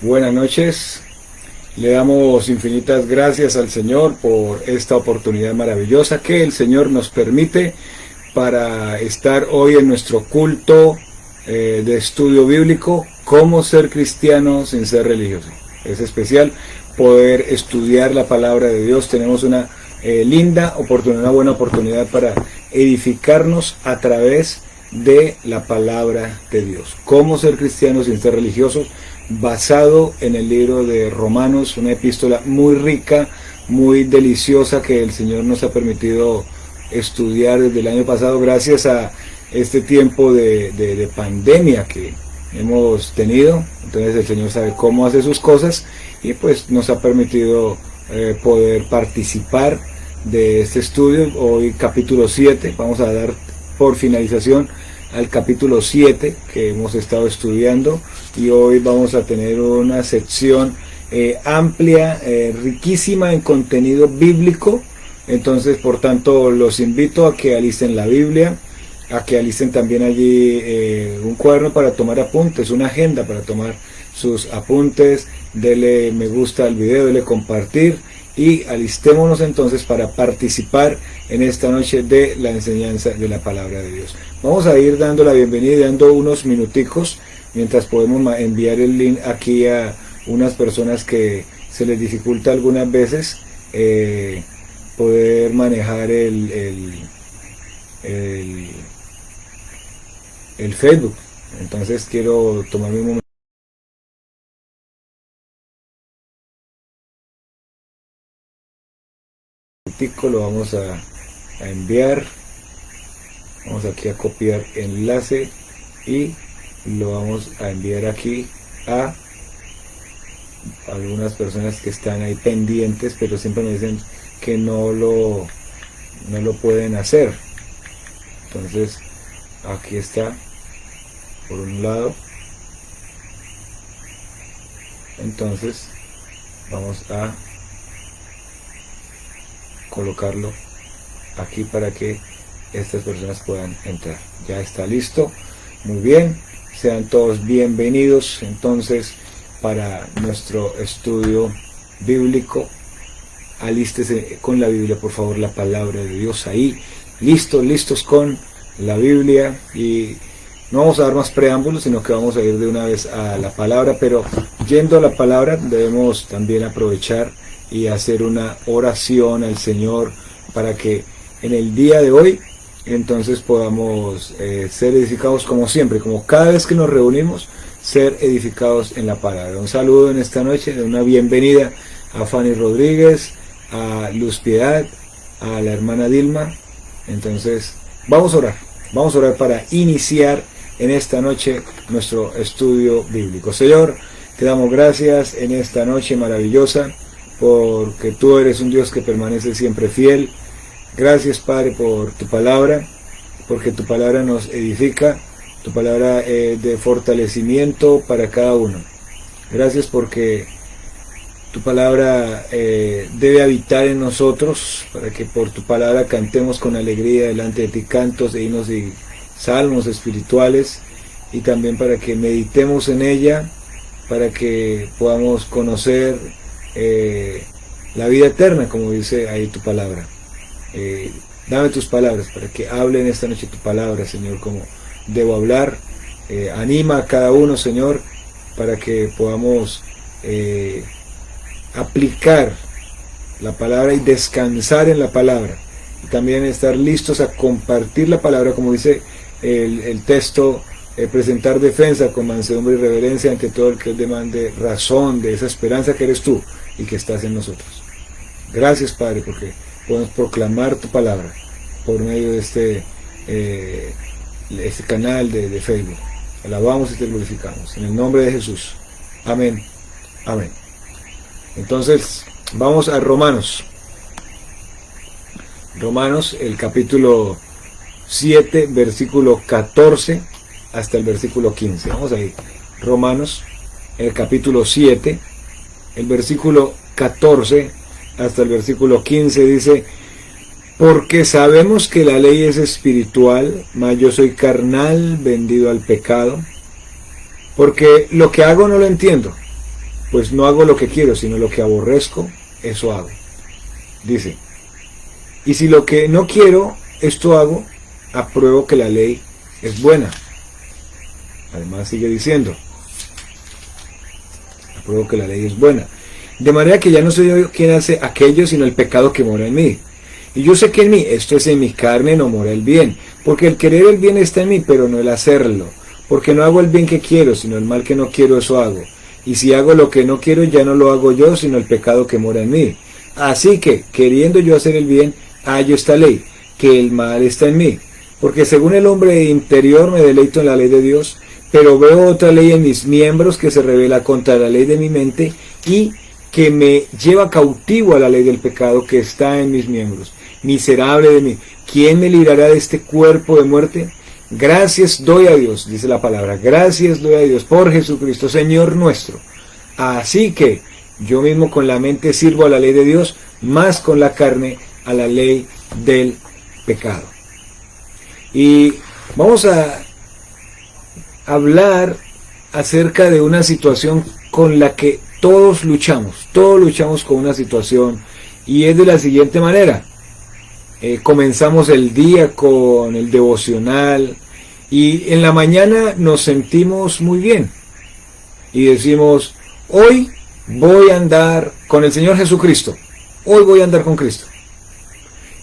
Buenas noches. Le damos infinitas gracias al Señor por esta oportunidad maravillosa que el Señor nos permite para estar hoy en nuestro culto de estudio bíblico, cómo ser cristiano sin ser religioso. Es especial poder estudiar la palabra de Dios. Tenemos una linda oportunidad, una buena oportunidad para edificarnos a través de la palabra de Dios. Cómo ser cristiano sin ser religiosos, basado en el libro de Romanos, una epístola muy rica, muy deliciosa que el Señor nos ha permitido estudiar desde el año pasado gracias a este tiempo de pandemia que hemos tenido. Entonces el Señor sabe cómo hace sus cosas y pues nos ha permitido poder participar de este estudio. Hoy capítulo 7, vamos a dar por finalización al capítulo 7 que hemos estado estudiando, y hoy vamos a tener una sección amplia, riquísima en contenido bíblico. Entonces, por tanto, los invito a que alisten la Biblia, a que alisten también allí un cuaderno para tomar apuntes, una agenda para tomar sus apuntes. Dele me gusta al video, dele compartir y alistémonos entonces para participar en esta noche de la enseñanza de la palabra de Dios. Vamos a ir dando la bienvenida y dando unos minuticos mientras podemos enviar el link aquí a unas personas que se les dificulta algunas veces poder manejar el Facebook. Entonces quiero tomarme un momento. Lo vamos a enviar. Vamos aquí a copiar enlace y lo vamos a enviar aquí a algunas personas que están ahí pendientes, pero siempre me dicen que no lo pueden hacer. Entonces aquí está por un lado. Entonces vamos a colocarlo aquí para que estas personas puedan entrar. Ya está listo. Muy bien, sean todos bienvenidos entonces para nuestro estudio bíblico. Alístese con la Biblia, por favor, la palabra de Dios ahí, listos con la Biblia, y no vamos a dar más preámbulos, sino que vamos a ir de una vez a la palabra. Pero yendo a la palabra debemos también aprovechar y hacer una oración al Señor para que en el día de hoy entonces podamos ser edificados como siempre, como cada vez que nos reunimos, ser edificados en la palabra. Un saludo en esta noche, una bienvenida a Fanny Rodríguez, a Luz Piedad, a la hermana Dilma. Entonces vamos a orar para iniciar en esta noche nuestro estudio bíblico. Señor, te damos gracias en esta noche maravillosa, porque tú eres un Dios que permanece siempre fiel. Gracias, Padre, por tu palabra, porque tu palabra nos edifica, tu palabra de fortalecimiento para cada uno. Gracias porque tu palabra debe habitar en nosotros, para que por tu palabra cantemos con alegría delante de ti cantos e himnos y salmos espirituales, y también para que meditemos en ella, para que podamos conocer la vida eterna, como dice ahí tu palabra. Dame tus palabras para que hable en esta noche tu palabra, Señor, como debo hablar. Anima a cada uno, Señor, para que podamos aplicar la palabra y descansar en la palabra, y también estar listos a compartir la palabra, como dice el texto, presentar defensa con mansedumbre y reverencia ante todo el que demande razón de esa esperanza que eres tú y que estás en nosotros. Gracias, Padre, porque podemos proclamar tu palabra por medio de este canal de Facebook. Alabamos y te glorificamos en el nombre de Jesús. Amén. Amén. Entonces vamos a Romanos, el capítulo 7, versículo 14 hasta el versículo 15. Vamos a ir. Romanos, el capítulo 7, el versículo 14 hasta el versículo 15 dice: porque sabemos que la ley es espiritual, mas yo soy carnal, vendido al pecado. porque lo que hago no lo entiendo, pues no hago lo que quiero, sino lo que aborrezco, eso hago. Dice, y si lo que no quiero, esto hago, apruebo que la ley es buena. Además sigue diciendo, apruebo que la ley es buena. De manera que ya no soy yo quien hace aquello, sino el pecado que mora en mí. Y yo sé que en mí, esto es en mi carne, no mora el bien. Porque el querer el bien está en mí, pero no el hacerlo. Porque no hago el bien que quiero, sino el mal que no quiero, eso hago. Y si hago lo que no quiero, ya no lo hago yo, sino el pecado que mora en mí. Así que, queriendo yo hacer el bien, hallo esta ley, que el mal está en mí. Porque según el hombre interior me deleito en la ley de Dios, pero veo otra ley en mis miembros que se revela contra la ley de mi mente y que me lleva cautivo a la ley del pecado que está en mis miembros. Miserable de mí, ¿quién me librará de este cuerpo de muerte? Gracias doy a Dios, dice la palabra, gracias doy a Dios por Jesucristo, Señor nuestro. Así que yo mismo con la mente sirvo a la ley de Dios, más con la carne a la ley del pecado. Y vamos a hablar acerca de una situación con la que todos luchamos con una situación, y es de la siguiente manera. Comenzamos el día con el devocional y en la mañana nos sentimos muy bien y decimos, hoy voy a andar con el Señor Jesucristo, hoy voy a andar con Cristo.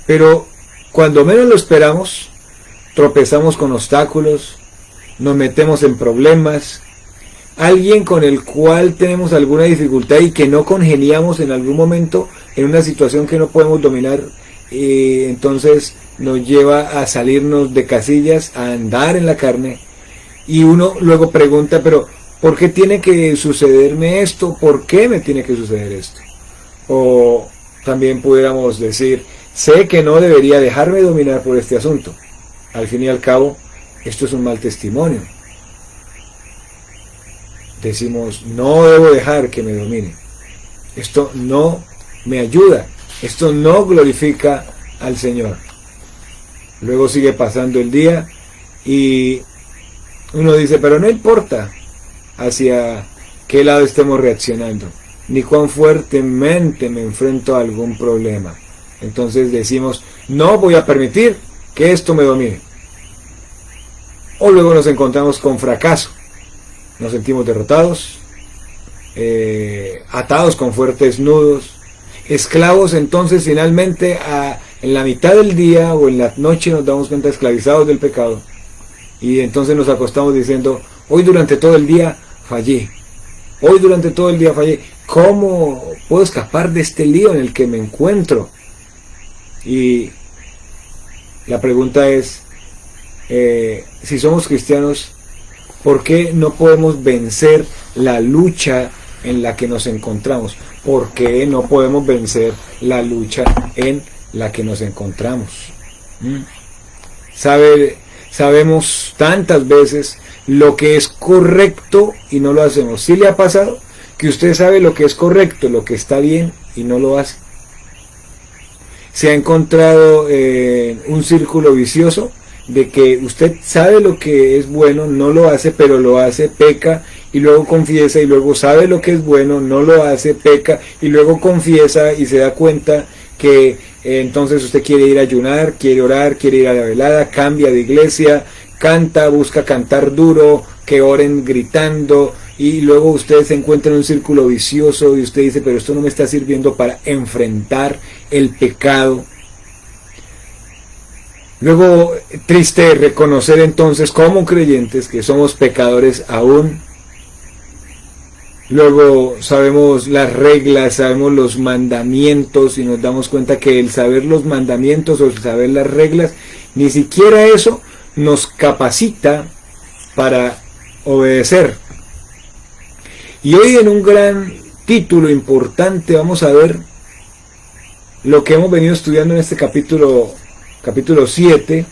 Pero cuando menos lo esperamos, tropezamos con obstáculos, nos metemos en problemas, alguien con el cual tenemos alguna dificultad y que no congeniamos en algún momento en una situación que no podemos dominar, entonces nos lleva a salirnos de casillas, a andar en la carne, y uno luego pregunta, pero ¿por qué tiene que sucederme esto? ¿Por qué me tiene que suceder esto? O también pudiéramos decir, sé que no debería dejarme dominar por este asunto. Al fin y al cabo, esto es un mal testimonio. Decimos, no debo dejar que me domine. Esto no me ayuda. Esto no glorifica al Señor. Luego sigue pasando el día y uno dice, pero no importa hacia qué lado estemos reaccionando, ni cuán fuertemente me enfrento a algún problema. Entonces decimos, no voy a permitir que esto me domine. O luego nos encontramos con fracaso. Nos sentimos derrotados, atados con fuertes nudos, esclavos. Entonces finalmente en la mitad del día o en la noche nos damos cuenta, esclavizados del pecado, y entonces nos acostamos diciendo, hoy durante todo el día fallé, hoy durante todo el día fallé, ¿cómo puedo escapar de este lío en el que me encuentro? Y la pregunta es, si somos cristianos, ¿por qué no podemos vencer la lucha en la que nos encontramos? ¿Por qué no podemos vencer la lucha en la que nos encontramos? Sabemos tantas veces lo que es correcto y no lo hacemos. ¿Sí le ha pasado que usted sabe lo que es correcto, lo que está bien, y no lo hace? ¿Se ha encontrado en un círculo vicioso de que usted sabe lo que es bueno, no lo hace, pero lo hace, peca, y luego confiesa, y luego sabe lo que es bueno, no lo hace, peca, y luego confiesa y se da cuenta que entonces usted quiere ir a ayunar, quiere orar, quiere ir a la velada, cambia de iglesia, canta, busca cantar duro, que oren gritando, y luego usted se encuentra en un círculo vicioso y usted dice, pero esto no me está sirviendo para enfrentar el pecado. Luego, triste reconocer entonces como creyentes que somos pecadores aún. Luego sabemos las reglas, sabemos los mandamientos, y nos damos cuenta que el saber los mandamientos o el saber las reglas, ni siquiera eso nos capacita para obedecer. Y hoy, en un gran título importante, vamos a ver lo que hemos venido estudiando en este capítulo 7,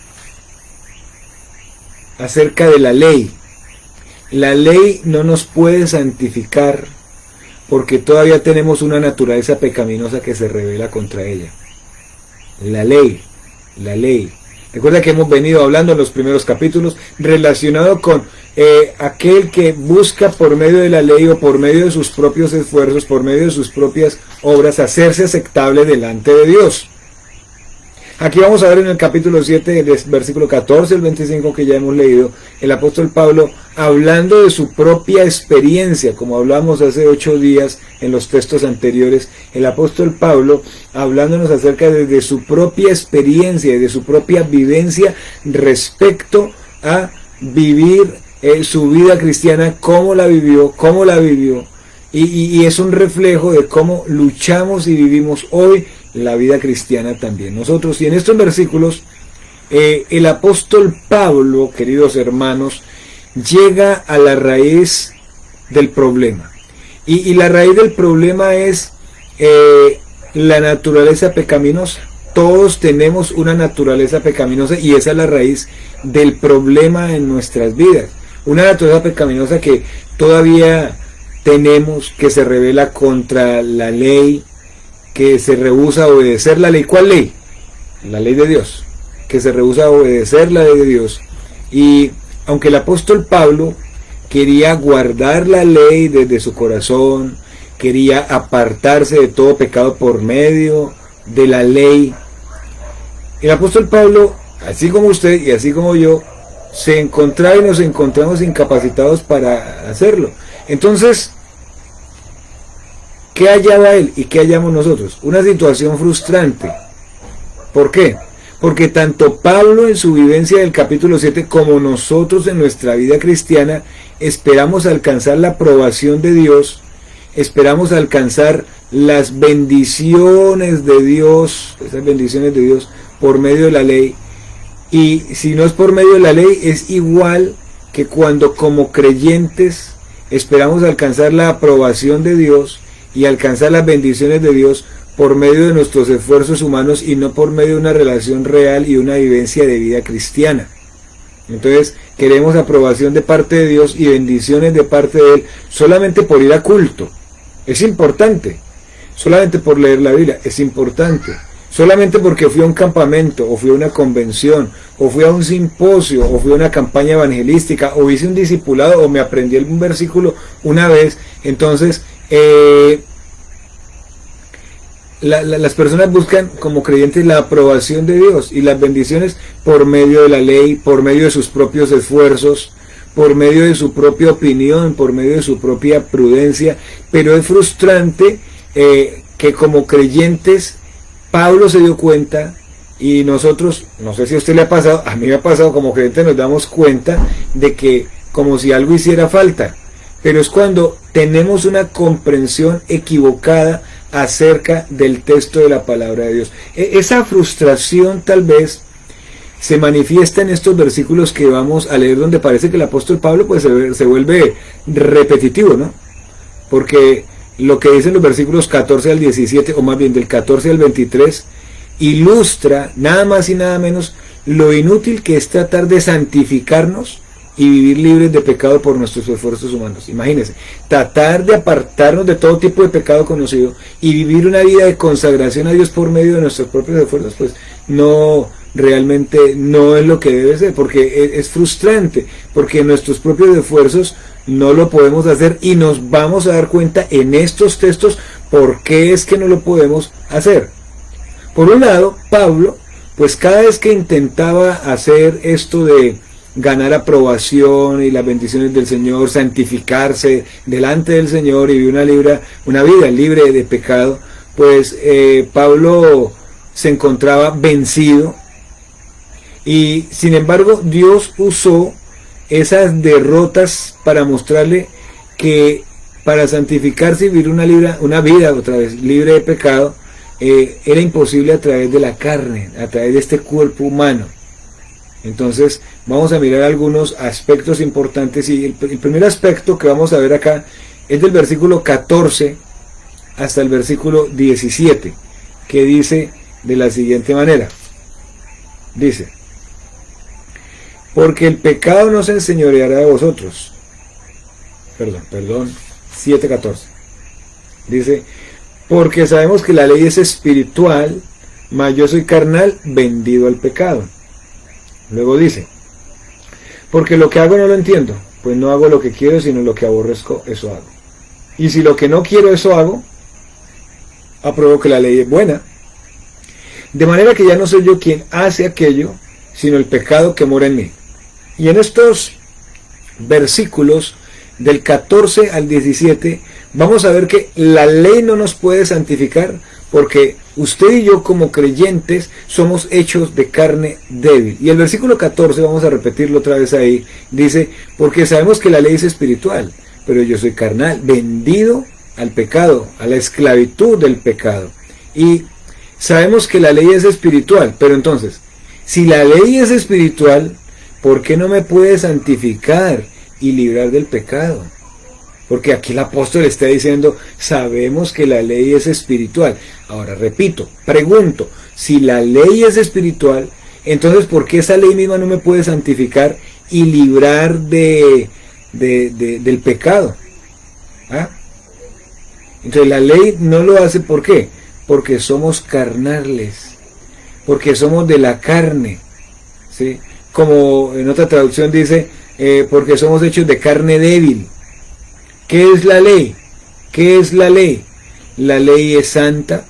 acerca de la ley. La ley no nos puede santificar porque todavía tenemos una naturaleza pecaminosa que se revela contra ella. La ley Recuerda que hemos venido hablando en los primeros capítulos relacionado con aquel que busca por medio de la ley o por medio de sus propios esfuerzos, por medio de sus propias obras, hacerse aceptable delante de Dios. Aquí vamos a ver en el capítulo 7, el versículo 14 al 25 que ya hemos leído, el apóstol Pablo hablando de su propia experiencia, como hablamos hace 8 días en los textos anteriores, el apóstol Pablo hablándonos acerca de su propia experiencia y de su propia vivencia respecto a vivir su vida cristiana, cómo la vivió, y es un reflejo de cómo luchamos y vivimos hoy la vida cristiana también nosotros. Y en estos versículos el apóstol Pablo, queridos hermanos, llega a la raíz del problema, y la raíz del problema es la naturaleza pecaminosa. Todos tenemos una naturaleza pecaminosa y esa es la raíz del problema en nuestras vidas, una naturaleza pecaminosa que todavía tenemos, que se rebela contra la ley, que se rehúsa a obedecer la ley. ¿Cuál ley? La ley de Dios, que se rehúsa a obedecer la ley de Dios. Y aunque el apóstol Pablo quería guardar la ley desde su corazón, quería apartarse de todo pecado por medio de la ley, el apóstol Pablo, así como usted y así como yo, se encontraba y nos encontramos incapacitados para hacerlo. Entonces, ¿qué hallaba él y qué hallamos nosotros? Una situación frustrante. ¿Por qué? Porque tanto Pablo en su vivencia del capítulo 7 como nosotros en nuestra vida cristiana esperamos alcanzar la aprobación de Dios, esperamos alcanzar las bendiciones de Dios, esas bendiciones de Dios por medio de la ley. Y si no es por medio de la ley, es igual que cuando como creyentes esperamos alcanzar la aprobación de Dios y alcanzar las bendiciones de Dios por medio de nuestros esfuerzos humanos y no por medio de una relación real y una vivencia de vida cristiana. Entonces queremos aprobación de parte de Dios y bendiciones de parte de Él solamente por ir a culto. Es importante. Solamente por leer la Biblia. Es importante. Solamente porque fui a un campamento, o fui a una convención, o fui a un simposio, o fui a una campaña evangelística, o hice un discipulado, o me aprendí un versículo una vez. Entonces las personas buscan como creyentes la aprobación de Dios y las bendiciones por medio de la ley, por medio de sus propios esfuerzos, por medio de su propia opinión, por medio de su propia prudencia. Pero es frustrante que como creyentes, Pablo se dio cuenta, y nosotros, no sé si a usted le ha pasado, a mí me ha pasado, como creyentes nos damos cuenta de que como si algo hiciera falta, pero es cuando tenemos una comprensión equivocada acerca del texto de la palabra de Dios. Esa frustración tal vez se manifiesta en estos versículos que vamos a leer, donde parece que el apóstol Pablo pues se vuelve repetitivo, ¿no? Porque lo que dicen los versículos 14 al 17, o más bien del 14 al 23, ilustra nada más y nada menos lo inútil que es tratar de santificarnos y vivir libres de pecado por nuestros esfuerzos humanos. Imagínense, tratar de apartarnos de todo tipo de pecado conocido y vivir una vida de consagración a Dios por medio de nuestros propios esfuerzos, pues no, realmente no es lo que debe ser, porque es frustrante, porque nuestros propios esfuerzos no lo podemos hacer, y nos vamos a dar cuenta en estos textos por qué es que no lo podemos hacer. Por un lado, Pablo, pues cada vez que intentaba hacer esto de ganar aprobación y las bendiciones del Señor, santificarse delante del Señor y vivir una vida libre de pecado, pues Pablo se encontraba vencido, y sin embargo Dios usó esas derrotas para mostrarle que para santificarse y vivir una vida otra vez libre de pecado era imposible a través de la carne, a través de este cuerpo humano. Entonces vamos a mirar algunos aspectos importantes, y el primer aspecto que vamos a ver acá es del versículo 14 hasta el versículo 17, que dice de la siguiente manera. Dice: porque el pecado no se enseñoreará de vosotros. Perdón, 7:14. Dice: porque sabemos que la ley es espiritual, mas yo soy carnal, vendido al pecado. Luego dice, porque lo que hago no lo entiendo, pues no hago lo que quiero, sino lo que aborrezco, eso hago. Y si lo que no quiero, eso hago, apruebo que la ley es buena. De manera que ya no soy yo quien hace aquello, sino el pecado que mora en mí. Y en estos versículos del 14 al 17, vamos a ver que la ley no nos puede santificar, porque usted y yo como creyentes somos hechos de carne débil. Y el versículo 14, vamos a repetirlo otra vez ahí, dice, porque sabemos que la ley es espiritual, pero yo soy carnal, vendido al pecado, a la esclavitud del pecado. Y sabemos que la ley es espiritual, pero entonces, si la ley es espiritual, ¿por qué no me puede santificar y librar del pecado? Porque aquí el apóstol está diciendo, sabemos que la ley es espiritual. Ahora repito, pregunto, si la ley es espiritual, entonces ¿por qué esa ley misma no me puede santificar y librar del pecado? ¿Ah? Entonces la ley no lo hace, ¿por qué? Porque somos carnales, porque somos de la carne, ¿sí? Como en otra traducción dice, porque somos hechos de carne débil. ¿Qué es la ley? ¿Qué es la ley? La ley es santa,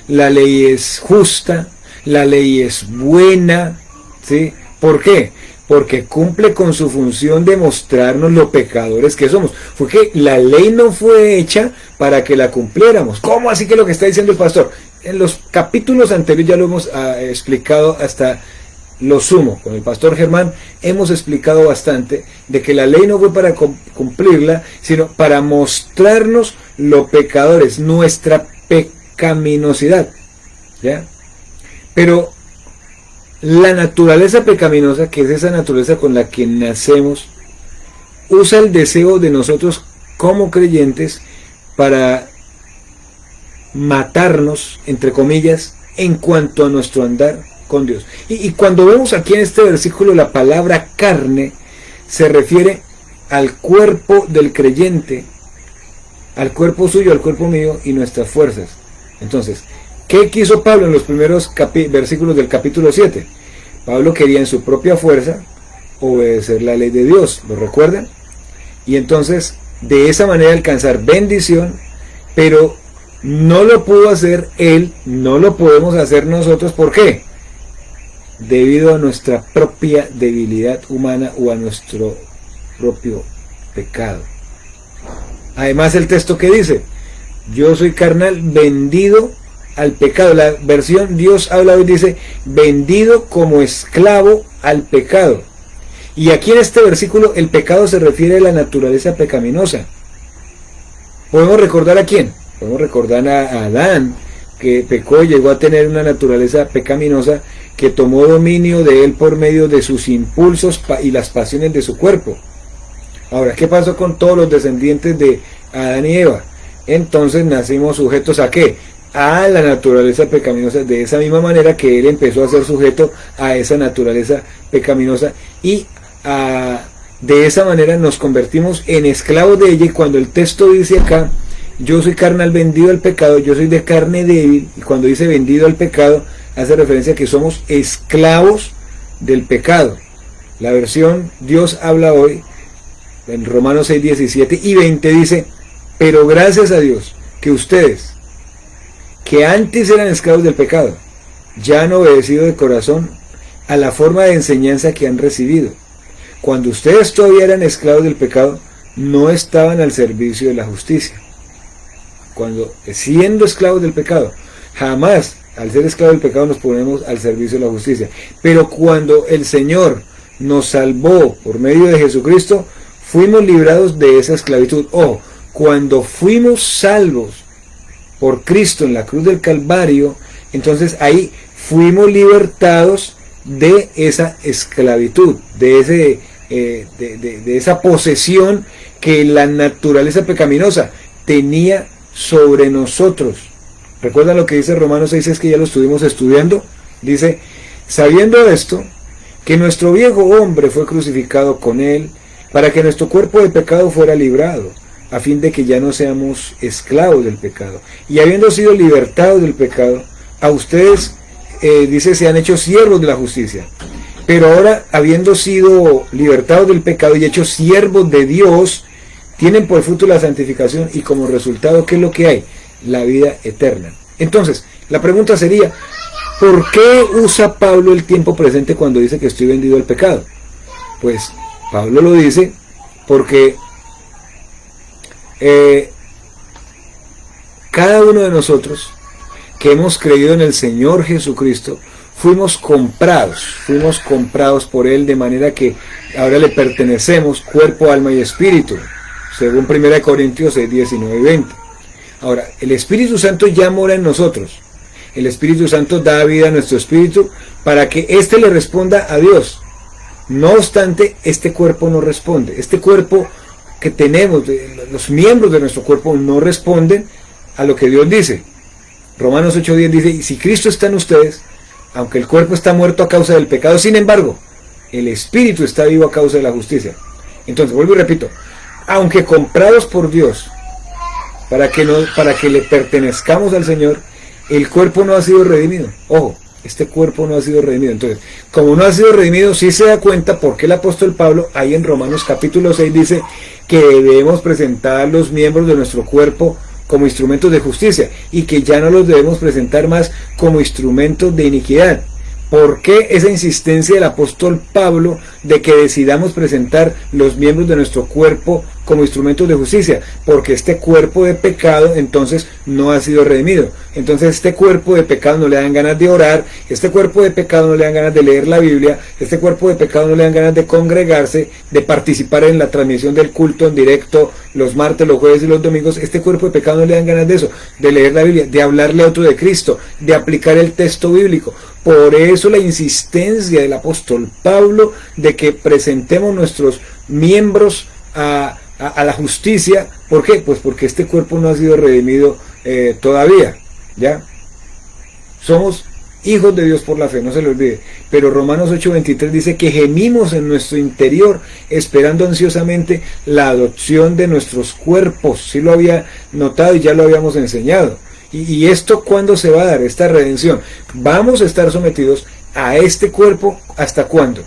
la ley es justa, la ley es buena, ¿sí? ¿Por qué? Porque cumple con su función de mostrarnos lo pecadores que somos. Fue que la ley no fue hecha para que la cumpliéramos. ¿Cómo así que lo que está diciendo el pastor? En los capítulos anteriores ya lo hemos explicado hasta lo sumo. Con el pastor Germán hemos explicado bastante de que la ley no fue para cumplirla, sino para mostrarnos lo pecadores, nuestra pecaminosidad, ¿ya? Pero la naturaleza pecaminosa, que es esa naturaleza con la que nacemos, usa el deseo de nosotros como creyentes para matarnos, entre comillas, en cuanto a nuestro andar con Dios. Y cuando vemos aquí en este versículo la palabra carne, se refiere al cuerpo del creyente, al cuerpo suyo, al cuerpo mío y nuestras fuerzas. Entonces, ¿qué quiso Pablo en los primeros versículos del capítulo 7? Pablo quería en su propia fuerza obedecer la ley de Dios, ¿lo recuerdan? Y entonces, de esa manera alcanzar bendición, pero no lo pudo hacer él, no lo podemos hacer nosotros. ¿Por qué? Debido a nuestra propia debilidad humana o a nuestro propio pecado. Además, el texto que dice, yo soy carnal, vendido al pecado. La versión Dios habla hoy dice, vendido como esclavo al pecado. Y aquí en este versículo el pecado se refiere a la naturaleza pecaminosa. ¿Podemos recordar a quién? Podemos recordar a Adán, que pecó y llegó a tener una naturaleza pecaminosa que tomó dominio de él por medio de sus impulsos y las pasiones de su cuerpo. Ahora, ¿qué pasó con todos los descendientes de Adán y Eva? Entonces nacimos sujetos ¿a qué? A la naturaleza pecaminosa, de esa misma manera que él empezó a ser sujeto a esa naturaleza pecaminosa, y de esa manera nos convertimos en esclavos de ella. Y cuando el texto dice acá, yo soy carnal, vendido al pecado, yo soy de carne débil, y cuando dice vendido al pecado, hace referencia a que somos esclavos del pecado. La versión Dios habla hoy, en Romanos 6, 17 y 20 dice, pero gracias a Dios que ustedes, que antes eran esclavos del pecado, ya han obedecido de corazón a la forma de enseñanza que han recibido. Cuando ustedes todavía eran esclavos del pecado, no estaban al servicio de la justicia. Cuando siendo esclavos del pecado, jamás al ser esclavos del pecado nos ponemos al servicio de la justicia. Pero cuando el Señor nos salvó por medio de Jesucristo, fuimos librados de esa esclavitud. Ojo, cuando fuimos salvos por Cristo en la cruz del Calvario, entonces ahí fuimos libertados de esa esclavitud, de esa posesión que la naturaleza pecaminosa tenía sobre nosotros. ¿Recuerdan lo que dice Romanos 6? Es que ya lo estuvimos estudiando. Dice, sabiendo esto, que nuestro viejo hombre fue crucificado con él, para que nuestro cuerpo de pecado fuera librado, a fin de que ya no seamos esclavos del pecado. Y habiendo sido libertados del pecado, a ustedes, dice, se han hecho siervos de la justicia. Pero ahora, habiendo sido libertados del pecado y hechos siervos de Dios, tienen por fruto la santificación y como resultado, ¿qué es lo que hay? La vida eterna. Entonces, la pregunta sería, ¿por qué usa Pablo el tiempo presente cuando dice que estoy vendido al pecado? Pues Pablo lo dice porque cada uno de nosotros que hemos creído en el Señor Jesucristo, fuimos comprados por Él, de manera que ahora le pertenecemos cuerpo, alma y espíritu, según 1 Corintios 6, 19 y 20. Ahora, el Espíritu Santo ya mora en nosotros. El Espíritu Santo da vida a nuestro espíritu para que éste le responda a Dios. No obstante, este cuerpo no responde. Este cuerpo que tenemos, los miembros de nuestro cuerpo no responden a lo que Dios dice. Romanos 8:10 dice, y si Cristo está en ustedes, aunque el cuerpo está muerto a causa del pecado, sin embargo, el espíritu está vivo a causa de la justicia. Entonces, vuelvo y repito, aunque comprados por Dios, para que le pertenezcamos al Señor, el cuerpo no ha sido redimido. Ojo, este cuerpo no ha sido redimido. Entonces, como no ha sido redimido, sí se da cuenta por qué el apóstol Pablo, ahí en Romanos capítulo 6, dice que debemos presentar los miembros de nuestro cuerpo como instrumentos de justicia y que ya no los debemos presentar más como instrumentos de iniquidad. ¿Por qué esa insistencia del apóstol Pablo de que decidamos presentar los miembros de nuestro cuerpo como instrumentos de justicia? Porque este cuerpo de pecado entonces no ha sido redimido. Entonces este cuerpo de pecado no le dan ganas de orar, este cuerpo de pecado no le dan ganas de leer la Biblia, este cuerpo de pecado no le dan ganas de congregarse, de participar en la transmisión del culto en directo los martes, los jueves y los domingos. Este cuerpo de pecado no le dan ganas de eso, de leer la Biblia, de hablarle a otro de Cristo, de aplicar el texto bíblico. Por eso la insistencia del apóstol Pablo de que presentemos nuestros miembros a la justicia. ¿Por qué? Pues porque este cuerpo no ha sido redimido todavía, ¿ya? Somos hijos de Dios por la fe, no se lo olvide. Pero Romanos 8:23 dice que gemimos en nuestro interior, esperando ansiosamente la adopción de nuestros cuerpos. Sí lo había notado y ya lo habíamos enseñado. ¿Y esto cuándo se va a dar, esta redención? Vamos a estar sometidos a este cuerpo, ¿hasta cuándo?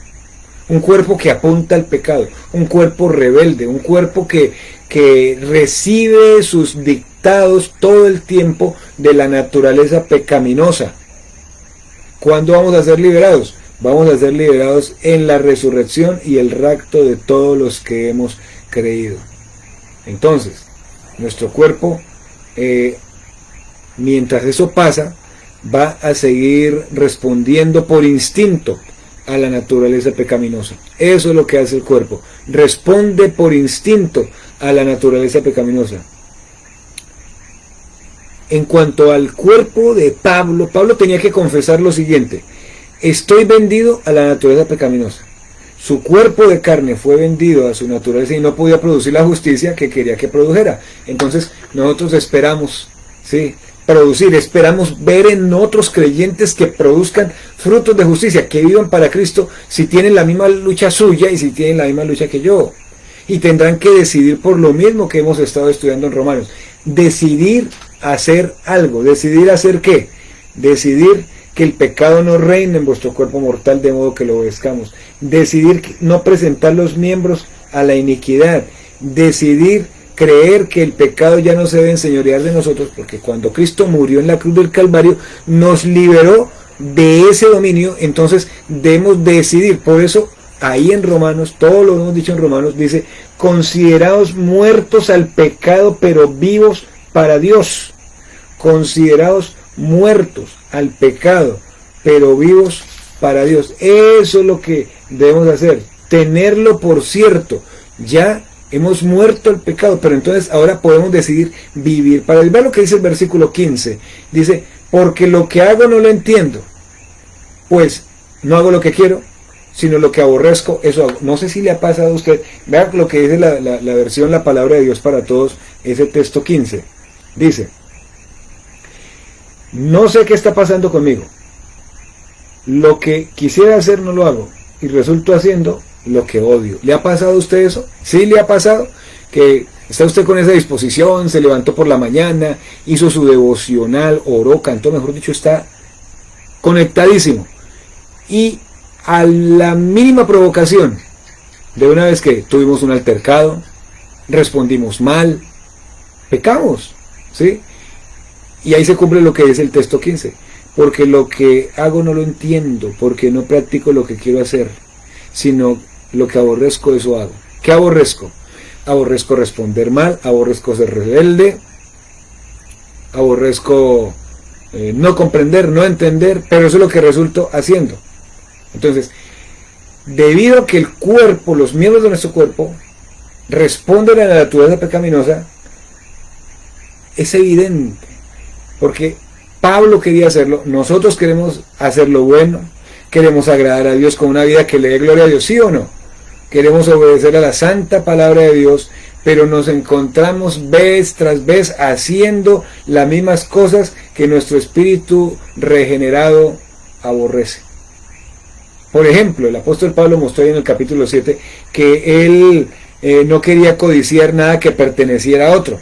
Un cuerpo que apunta al pecado, un cuerpo rebelde, un cuerpo que recibe sus dictados todo el tiempo de la naturaleza pecaminosa. ¿Cuándo vamos a ser liberados? Vamos a ser liberados en la resurrección y el rapto de todos los que hemos creído. Entonces, nuestro cuerpo, mientras eso pasa, va a seguir respondiendo por instinto a la naturaleza pecaminosa. Eso es lo que hace el cuerpo. Responde por instinto a la naturaleza pecaminosa. En cuanto al cuerpo de Pablo, Pablo tenía que confesar lo siguiente: estoy vendido a la naturaleza pecaminosa. Su cuerpo de carne fue vendido a su naturaleza y no podía producir la justicia que quería que produjera. Entonces nosotros esperamos, ¿sí?, esperamos ver en otros creyentes que produzcan frutos de justicia, que vivan para Cristo, si tienen la misma lucha suya y si tienen la misma lucha que yo. Y tendrán que decidir por lo mismo que hemos estado estudiando en Romanos. Decidir hacer algo. ¿Decidir hacer qué? Decidir que el pecado no reine en vuestro cuerpo mortal de modo que lo obedezcamos. Decidir no presentar los miembros a la iniquidad. Decidir creer que el pecado ya no se debe enseñorear de nosotros, porque cuando Cristo murió en la cruz del Calvario nos liberó de ese dominio. Entonces debemos decidir. Por eso ahí en Romanos, todo lo hemos dicho en Romanos, dice: considerados muertos al pecado pero vivos para Dios. Considerados muertos al pecado pero vivos para Dios. Eso es lo que debemos hacer, tenerlo por cierto. Ya hemos muerto al pecado, pero entonces ahora podemos decidir vivir para Dios. Vean lo que dice el versículo 15. Dice: porque lo que hago no lo entiendo, pues no hago lo que quiero, sino lo que aborrezco, eso hago. No sé si le ha pasado a usted. Vean lo que dice la versión La Palabra de Dios para Todos, ese texto 15. Dice: no sé qué está pasando conmigo. Lo que quisiera hacer no lo hago, y resulto haciendo lo que odio. ¿Le ha pasado a usted eso? ¿Sí le ha pasado? Que está usted con esa disposición, se levantó por la mañana, hizo su devocional, oró, cantó, mejor dicho, está conectadísimo. Y a la mínima provocación, de una vez que tuvimos un altercado, respondimos mal, pecamos, ¿sí? Y ahí se cumple lo que es el texto 15, porque lo que hago no lo entiendo, porque no practico lo que quiero hacer, sino lo que aborrezco, eso hago. ¿Qué aborrezco? Aborrezco responder mal, aborrezco ser rebelde, aborrezco no comprender, no entender, pero eso es lo que resulto haciendo. Entonces, debido a que el cuerpo, los miembros de nuestro cuerpo, responden a la naturaleza pecaminosa, es evidente, porque Pablo quería hacerlo, nosotros queremos hacer lo bueno, queremos agradar a Dios con una vida que le dé gloria a Dios, ¿sí o no? Queremos obedecer a la santa palabra de Dios, pero nos encontramos vez tras vez haciendo las mismas cosas que nuestro espíritu regenerado aborrece. Por ejemplo, el apóstol Pablo mostró ahí en el capítulo 7 que él no quería codiciar nada que perteneciera a otro,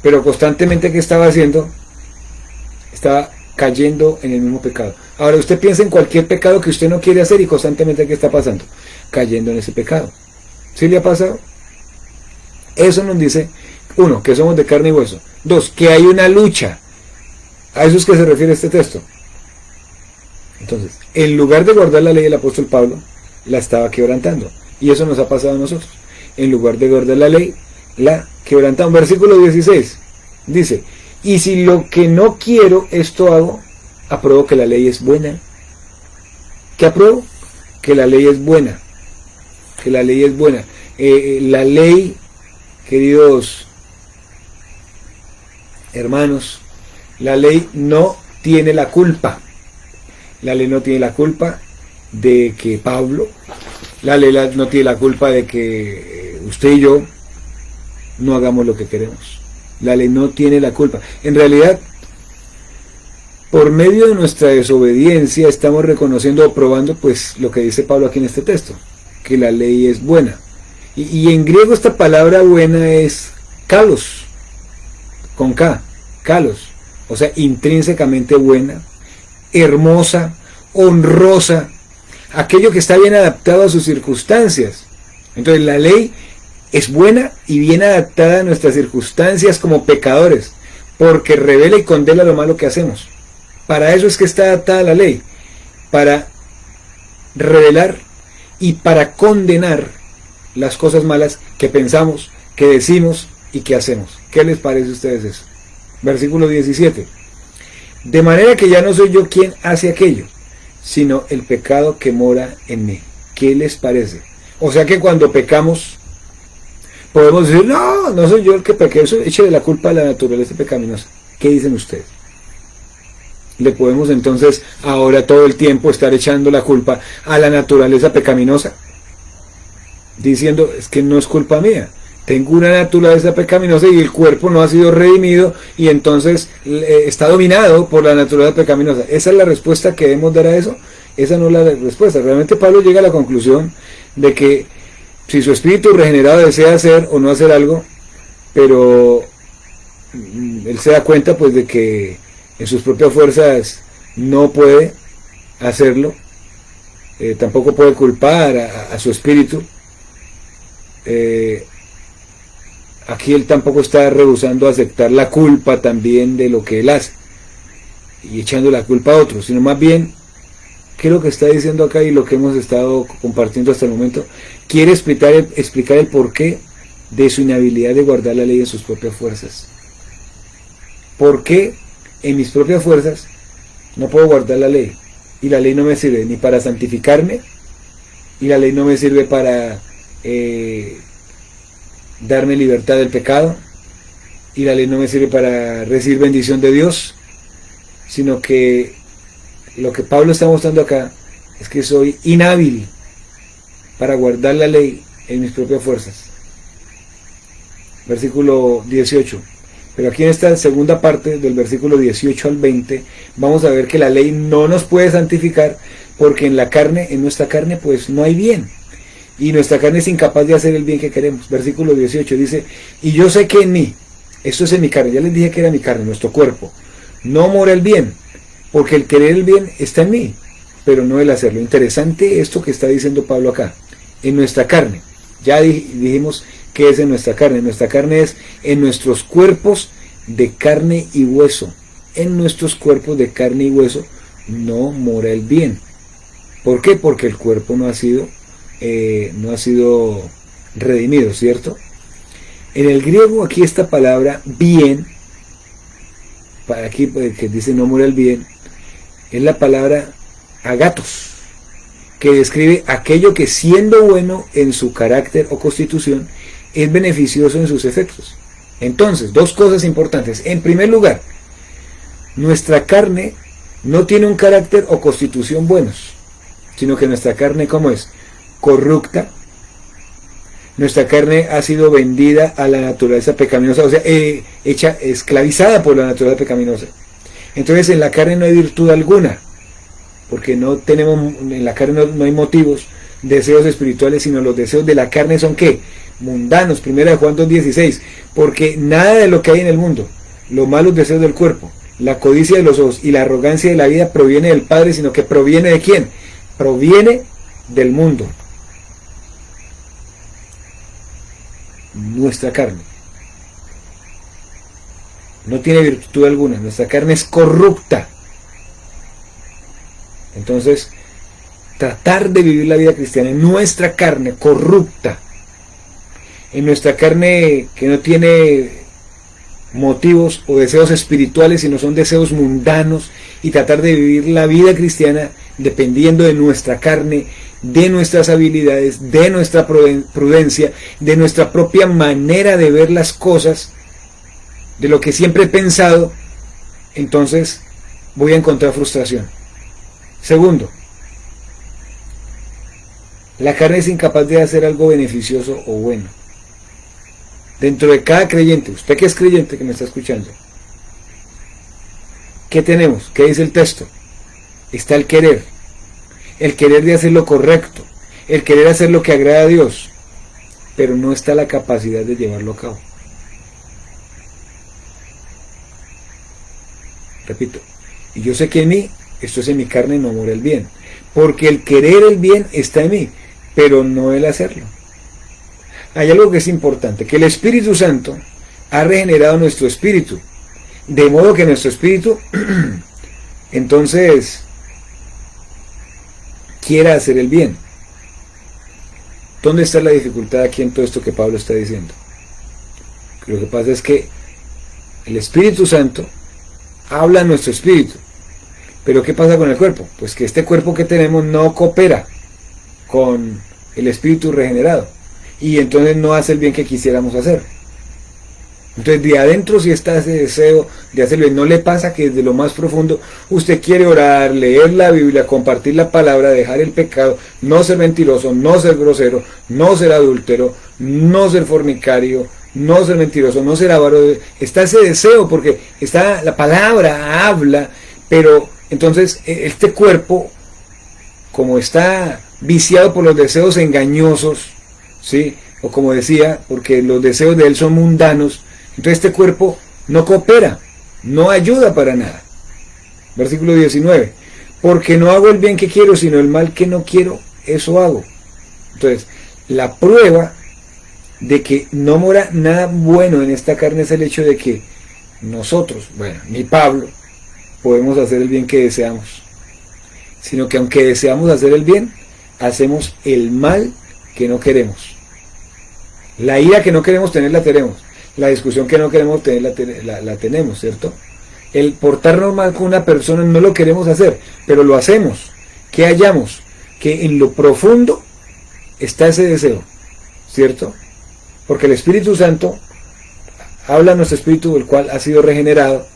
pero constantemente ¿qué estaba haciendo? Estaba cayendo en el mismo pecado. Ahora usted piensa en cualquier pecado que usted no quiere hacer y constantemente ¿qué está pasando? Cayendo en ese pecado. ¿Sí le ha pasado? Eso nos dice, uno, que somos de carne y hueso. Dos, que hay una lucha. A eso es que se refiere este texto. Entonces, en lugar de guardar la ley del apóstol Pablo, la estaba quebrantando. Y eso nos ha pasado a nosotros. En lugar de guardar la ley, la quebrantamos. Versículo 16 dice, y si lo que no quiero, esto hago, apruebo que la ley es buena. ¿Qué apruebo? Que la ley es buena. Que la ley es buena. La ley, queridos hermanos, la ley no tiene la culpa. La ley no tiene la culpa de que Pablo, la ley no tiene la culpa de que usted y yo no hagamos lo que queremos. La ley no tiene la culpa. En realidad, por medio de nuestra desobediencia estamos reconociendo o probando pues lo que dice Pablo aquí en este texto, que la ley es buena. Y en griego esta palabra buena es kalos, con K, kalos, o sea, intrínsecamente buena, hermosa, honrosa, aquello que está bien adaptado a sus circunstancias. Entonces la ley es buena y bien adaptada a nuestras circunstancias como pecadores, porque revela y condena lo malo que hacemos. Para eso es que está adaptada la ley, para revelar y para condenar las cosas malas que pensamos, que decimos y que hacemos. ¿Qué les parece a ustedes eso? Versículo 17. De manera que ya no soy yo quien hace aquello, sino el pecado que mora en mí. ¿Qué les parece? O sea que cuando pecamos, podemos decir, no soy yo el que pequé, eso eche de la culpa a la naturaleza pecaminosa. ¿Qué dicen ustedes? ¿Le podemos entonces ahora todo el tiempo estar echando la culpa a la naturaleza pecaminosa? Diciendo, es que no es culpa mía, tengo una naturaleza pecaminosa y el cuerpo no ha sido redimido y entonces está dominado por la naturaleza pecaminosa. ¿Esa es la respuesta que debemos dar a eso? Esa no es la respuesta. Realmente Pablo llega a la conclusión de que si su espíritu regenerado desea hacer o no hacer algo, pero él se da cuenta pues de que en sus propias fuerzas no puede hacerlo, tampoco puede culpar a su espíritu. Aquí él tampoco está rehusando aceptar la culpa también de lo que él hace y echando la culpa a otros, sino más bien, ¿qué es lo que está diciendo acá y lo que hemos estado compartiendo hasta el momento? Quiere explicar el porqué de su inhabilidad de guardar la ley en sus propias fuerzas. ¿Por qué en mis propias fuerzas no puedo guardar la ley? Y la ley no me sirve ni para santificarme, y la ley no me sirve para darme libertad del pecado, y la ley no me sirve para recibir bendición de Dios, sino que lo que Pablo está mostrando acá es que soy inhábil para guardar la ley en mis propias fuerzas. Versículo 18. Pero aquí en esta segunda parte del versículo 18 al 20 vamos a ver que la ley no nos puede santificar porque en nuestra carne pues no hay bien. Y nuestra carne es incapaz de hacer el bien que queremos. Versículo 18 dice, y yo sé que en mí, esto es en mi carne, ya les dije que era mi carne, nuestro cuerpo, no mora el bien, porque el querer el bien está en mí, pero no el hacerlo. Interesante esto que está diciendo Pablo acá. En nuestra carne. Ya dijimos que es en nuestra carne. Nuestra carne es en nuestros cuerpos de carne y hueso. En nuestros cuerpos de carne y hueso no mora el bien. ¿Por qué? Porque el cuerpo no ha sido redimido, ¿cierto? En el griego aquí esta palabra bien, para aquí que dice no mora el bien, es la palabra agatos, que describe aquello que siendo bueno en su carácter o constitución, es beneficioso en sus efectos. Entonces, dos cosas importantes. En primer lugar, nuestra carne no tiene un carácter o constitución buenos, sino que nuestra carne, ¿cómo es? Corrupta. Nuestra carne ha sido vendida a la naturaleza pecaminosa, o sea, esclavizada por la naturaleza pecaminosa. Entonces en la carne no hay virtud alguna, porque en la carne no hay motivos, deseos espirituales, sino los deseos de la carne son ¿qué? Mundanos. 1 Juan 2:16, porque nada de lo que hay en el mundo, los malos deseos del cuerpo, la codicia de los ojos y la arrogancia de la vida proviene del Padre, sino que proviene ¿de quién? Proviene del mundo. Nuestra carne no tiene virtud alguna, nuestra carne es corrupta. Entonces, tratar de vivir la vida cristiana en nuestra carne corrupta, en nuestra carne que no tiene motivos o deseos espirituales, sino son deseos mundanos, y tratar de vivir la vida cristiana dependiendo de nuestra carne, de nuestras habilidades, de nuestra prudencia, de nuestra propia manera de ver las cosas, de lo que siempre he pensado, entonces voy a encontrar frustración. Segundo, la carne es incapaz de hacer algo beneficioso o bueno. Dentro de cada creyente, usted que es creyente que me está escuchando, ¿qué tenemos? ¿Qué dice el texto? Está el querer de hacer lo correcto, el querer hacer lo que agrada a Dios, pero no está la capacidad de llevarlo a cabo. Repito, y yo sé que en mí, esto es en mi carne, no mora el bien, porque el querer el bien está en mí, pero no el hacerlo. Hay algo que es importante, que el Espíritu Santo ha regenerado nuestro espíritu, de modo que nuestro espíritu entonces quiera hacer el bien. ¿Dónde está la dificultad aquí en todo esto que Pablo está diciendo? Lo que pasa es que el Espíritu Santo habla a nuestro espíritu, pero ¿qué pasa con el cuerpo? Pues que este cuerpo que tenemos no coopera con el espíritu regenerado, y entonces no hace el bien que quisiéramos hacer. Entonces de adentro sí está ese deseo de hacerlo. No le pasa que desde lo más profundo usted quiere orar, leer la Biblia, compartir la palabra, dejar el pecado, no ser mentiroso, no ser grosero, no ser adúltero, no ser fornicario, no ser mentiroso, no ser avaro. Está ese deseo porque está la palabra, habla, pero entonces este cuerpo, como está viciado por los deseos engañosos, ¿sí? O como decía, porque los deseos de él son mundanos, entonces este cuerpo no coopera, no ayuda para nada. Versículo 19, porque no hago el bien que quiero, sino el mal que no quiero, eso hago. Entonces, la prueba de que no mora nada bueno en esta carne es el hecho de que nosotros, bueno, ni Pablo, podemos hacer el bien que deseamos, sino que aunque deseamos hacer el bien, hacemos el mal que no queremos. La ira que no queremos tener la tenemos, la discusión que no queremos tener la tenemos, ¿cierto? El portarnos mal con una persona no lo queremos hacer, pero lo hacemos. ¿Qué hallamos? Que en lo profundo está ese deseo, ¿cierto? Porque el Espíritu Santo habla a nuestro espíritu, el cual ha sido regenerado,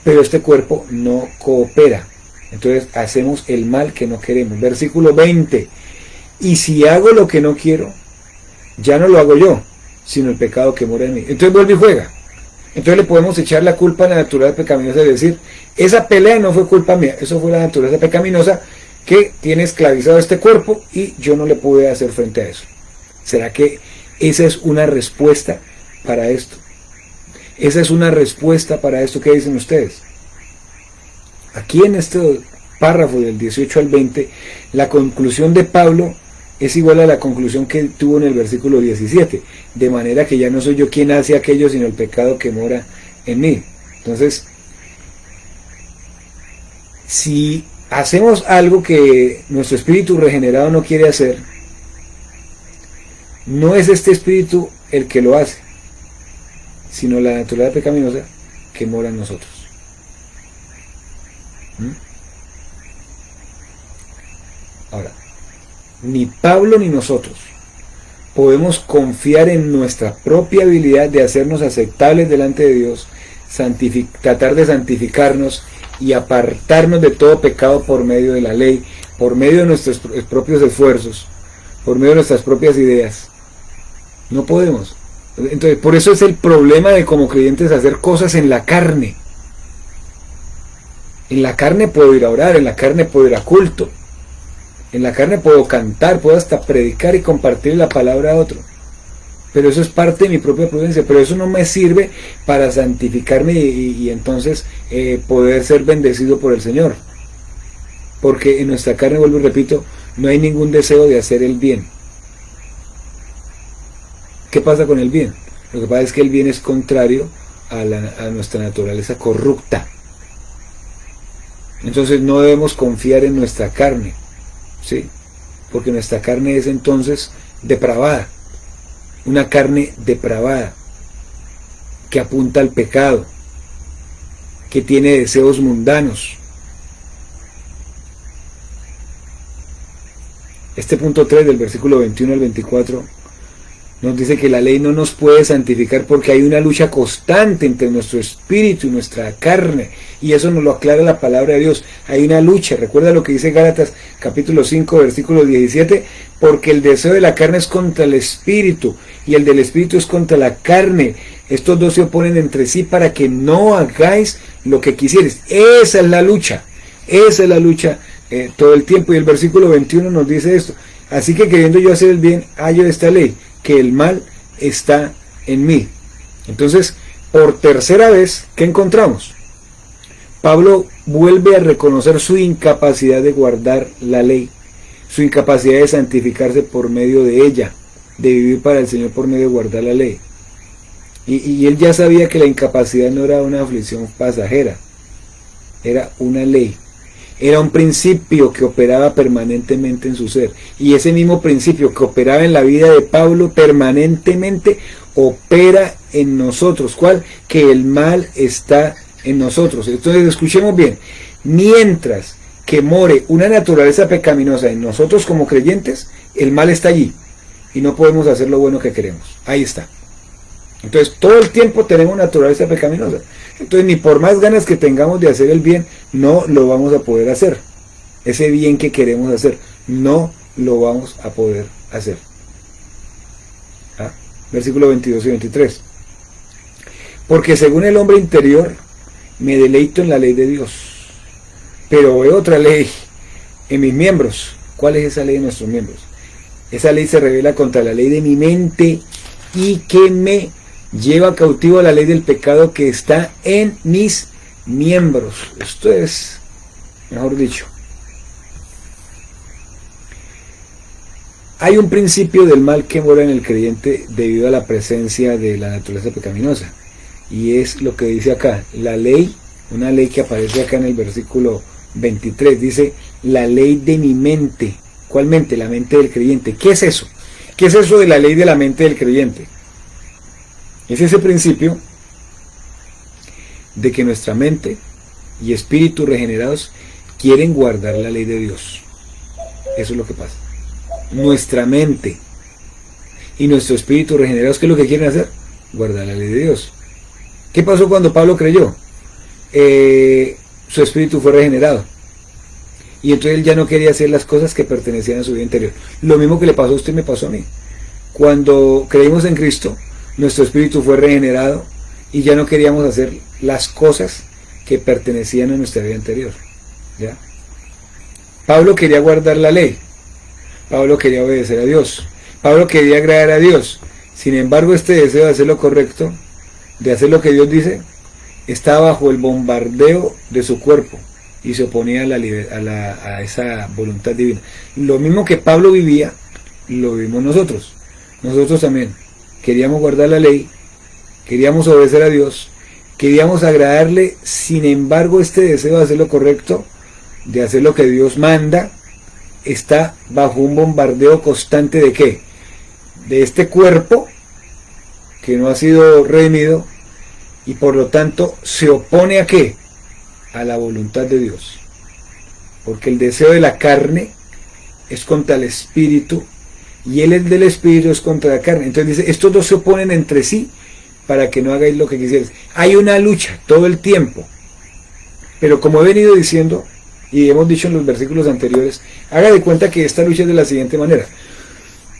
pero este cuerpo no coopera. Entonces hacemos el mal que no queremos. Versículo 20, y si hago lo que no quiero, ya no lo hago yo, sino el pecado que mora en mí. Entonces vuelve y juega. Entonces le podemos echar la culpa a la naturaleza pecaminosa y decir, esa pelea no fue culpa mía, eso fue la naturaleza pecaminosa que tiene esclavizado este cuerpo y yo no le pude hacer frente a eso. ¿Será que esa es una respuesta para esto? ¿Esa es una respuesta para esto? ¿Qué dicen ustedes? Aquí en este párrafo del 18 al 20, la conclusión de Pablo es igual a la conclusión que tuvo en el versículo 17, de manera que ya no soy yo quien hace aquello, sino el pecado que mora en mí. Entonces, si hacemos algo que nuestro espíritu regenerado no quiere hacer, no es este espíritu el que lo hace, sino la naturaleza pecaminosa que mora en nosotros. Ahora, ni Pablo ni nosotros podemos confiar en nuestra propia habilidad de hacernos aceptables delante de Dios, tratar de santificarnos y apartarnos de todo pecado por medio de la ley, por medio de nuestros propios esfuerzos, por medio de nuestras propias ideas. No podemos. Entonces, por eso es el problema de como creyentes hacer cosas en la carne. En la carne puedo ir a orar, en la carne puedo ir a culto, en la carne puedo cantar, puedo hasta predicar y compartir la palabra a otro. Pero eso es parte de mi propia prudencia, pero eso no me sirve para santificarme y entonces poder ser bendecido por el Señor. Porque en nuestra carne, vuelvo y repito, no hay ningún deseo de hacer el bien. ¿Qué pasa con el bien? Lo que pasa es que el bien es contrario a nuestra naturaleza corrupta. Entonces no debemos confiar en nuestra carne, ¿sí? Porque nuestra carne es entonces depravada. Una carne depravada, que apunta al pecado, que tiene deseos mundanos. Este punto 3 del versículo 21 al 24 nos dice que la ley no nos puede santificar porque hay una lucha constante entre nuestro espíritu y nuestra carne, y eso nos lo aclara la palabra de Dios. Hay una lucha. Recuerda lo que dice Gálatas capítulo 5 versículo 17, porque el deseo de la carne es contra el espíritu y el del espíritu es contra la carne. Estos dos se oponen entre sí para que no hagáis lo que quisieres. Esa es la lucha, todo el tiempo. Y el versículo 21 nos dice esto: así que queriendo yo hacer el bien, hallo esta ley, que el mal está en mí. Entonces, por tercera vez, ¿qué encontramos? Pablo vuelve a reconocer su incapacidad de guardar la ley, su incapacidad de santificarse por medio de ella, de vivir para el Señor por medio de guardar la ley. Y él ya sabía que la incapacidad no era una aflicción pasajera, era una ley. Era un principio que operaba permanentemente en su ser. Y ese mismo principio que operaba en la vida de Pablo permanentemente opera en nosotros. ¿Cuál? Que el mal está en nosotros. Entonces escuchemos bien. Mientras que more una naturaleza pecaminosa en nosotros como creyentes, el mal está allí. Y no podemos hacer lo bueno que queremos. Ahí está. Entonces todo el tiempo tenemos naturaleza pecaminosa. Entonces ni por más ganas que tengamos de hacer el bien, no lo vamos a poder hacer. Ese bien que queremos hacer, no lo vamos a poder hacer. Versículo 22 y 23. Porque según el hombre interior, me deleito en la ley de Dios, pero veo otra ley en mis miembros. ¿Cuál es esa ley en nuestros miembros? Esa ley se revela contra la ley de mi mente y que me lleva cautivo a la ley del pecado que está en mis miembros. Esto es, mejor dicho, hay un principio del mal que mora en el creyente debido a la presencia de la naturaleza pecaminosa, y es lo que dice acá, la ley, una ley que aparece acá en el versículo 23, dice, la ley de mi mente. ¿Cuál mente? La mente del creyente. ¿Qué es eso? ¿Qué es eso de la ley de la mente del creyente? Es ese principio de que nuestra mente y espíritu regenerados quieren guardar la ley de Dios. Eso es lo que pasa. Nuestra mente y nuestro espíritu regenerados, ¿qué es lo que quieren hacer? Guardar la ley de Dios. ¿Qué pasó cuando Pablo creyó? Su espíritu fue regenerado. Y entonces él ya no quería hacer las cosas que pertenecían a su vida interior. Lo mismo que le pasó a usted me pasó a mí. Cuando creímos en Cristo, nuestro espíritu fue regenerado y ya no queríamos hacer las cosas que pertenecían a nuestra vida anterior. ¿Ya? Pablo quería guardar la ley. Pablo quería obedecer a Dios. Pablo quería agradar a Dios. Sin embargo, este deseo de hacer lo correcto, de hacer lo que Dios dice, está bajo el bombardeo de su cuerpo. y se oponía a esa voluntad divina. Lo mismo que Pablo vivía, lo vimos nosotros. Nosotros también queríamos guardar la ley, queríamos obedecer a Dios, queríamos agradarle, sin embargo este deseo de hacer lo correcto, de hacer lo que Dios manda, está bajo un bombardeo constante ¿de qué? De este cuerpo que no ha sido redimido y por lo tanto se opone ¿a qué? A la voluntad de Dios. Porque el deseo de la carne es contra el espíritu y el del espíritu es contra la carne. Entonces dice, estos dos se oponen entre sí para que no hagáis lo que quisierais. Hay una lucha todo el tiempo. Pero como he venido diciendo, y hemos dicho en los versículos anteriores, haga de cuenta que esta lucha es de la siguiente manera.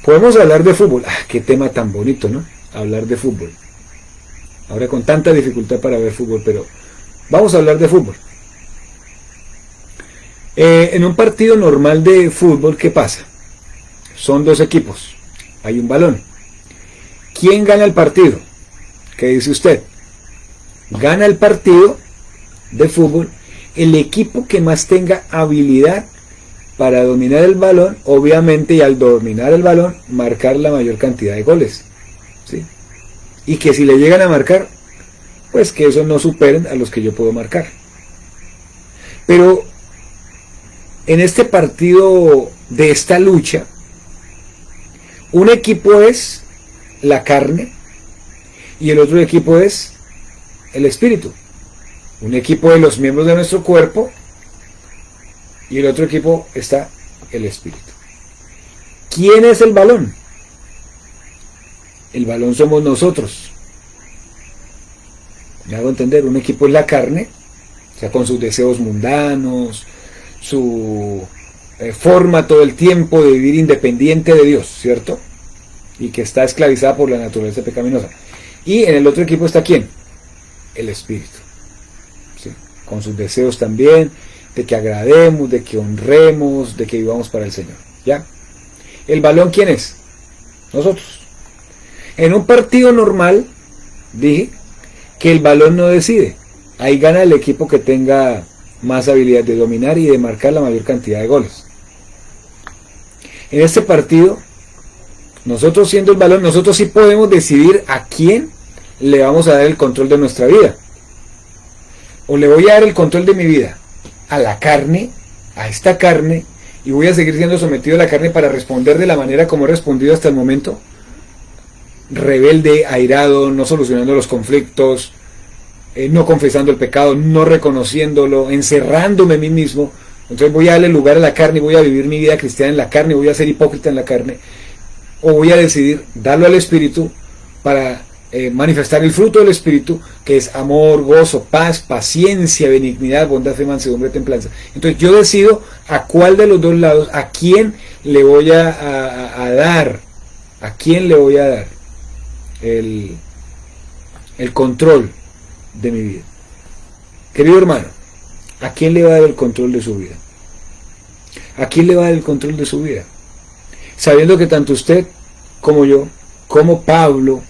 Podemos hablar de fútbol. Qué tema tan bonito, ¿no? Hablar de fútbol. Ahora con tanta dificultad para ver fútbol, pero vamos a hablar de fútbol. En un partido normal de fútbol, ¿qué pasa? Son dos equipos. Hay un balón. ¿Quién gana el partido? ¿Qué dice usted? Gana el partido de fútbol el equipo que más tenga habilidad para dominar el balón, obviamente, y al dominar el balón, marcar la mayor cantidad de goles, ¿sí? Y que si le llegan a marcar, pues que esos no superen a los que yo puedo marcar. Pero en este partido de esta lucha, un equipo es la carne y el otro equipo es el espíritu. Un equipo de los miembros de nuestro cuerpo y el otro equipo está el espíritu. ¿Quién es el balón? El balón somos nosotros. ¿Me hago entender? Un equipo es la carne, o sea, con sus deseos mundanos, su forma todo el tiempo de vivir independiente de Dios, ¿cierto? Y que está esclavizada por la naturaleza pecaminosa. Y en el otro equipo está ¿quién? El espíritu, ¿sí? Con sus deseos también, de que agrademos, de que honremos, de que vivamos para el Señor, ¿ya? ¿El balón quién es? Nosotros. En un partido normal, dije que el balón no decide. Ahí gana el equipo que tenga más habilidad de dominar y de marcar la mayor cantidad de goles. En este partido, nosotros siendo el balón, nosotros sí podemos decidir a quién le vamos a dar el control de nuestra vida. O le voy a dar el control de mi vida a la carne, a esta carne, y voy a seguir siendo sometido a la carne para responder de la manera como he respondido hasta el momento, rebelde, airado, no solucionando los conflictos, no confesando el pecado, no reconociéndolo, encerrándome en mí mismo. Entonces voy a darle lugar a la carne, voy a vivir mi vida cristiana en la carne, voy a ser hipócrita en la carne, o voy a decidir darlo al Espíritu para manifestar el fruto del Espíritu, que es amor, gozo, paz, paciencia, benignidad, bondad, fe, mansedumbre, templanza. Entonces yo decido a cuál de los dos lados, a quién le voy a dar, a quién le voy a dar el control de mi vida. Querido hermano, ¿a quién le va a dar el control de su vida? ¿A quién le va a dar el control de su vida? Sabiendo que tanto usted como yo, como Pablo,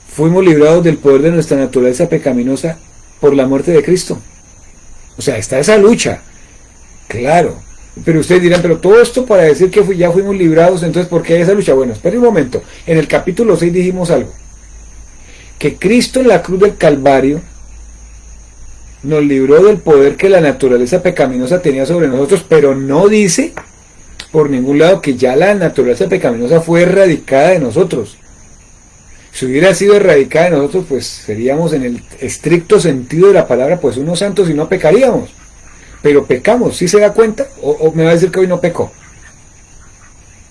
fuimos librados del poder de nuestra naturaleza pecaminosa por la muerte de Cristo. O sea, está esa lucha, claro. Pero ustedes dirán, pero todo esto para decir que ya fuimos librados, entonces ¿por qué hay esa lucha? Bueno, esperen un momento. En el capítulo 6 dijimos algo. Que Cristo en la cruz del Calvario nos libró del poder que la naturaleza pecaminosa tenía sobre nosotros, pero no dice por ningún lado que ya la naturaleza pecaminosa fue erradicada de nosotros. Si hubiera sido erradicada de nosotros, pues seríamos en el estricto sentido de la palabra, pues unos santos y no pecaríamos. Pero pecamos, ¿sí se da cuenta? ¿O me va a decir que hoy no pecó?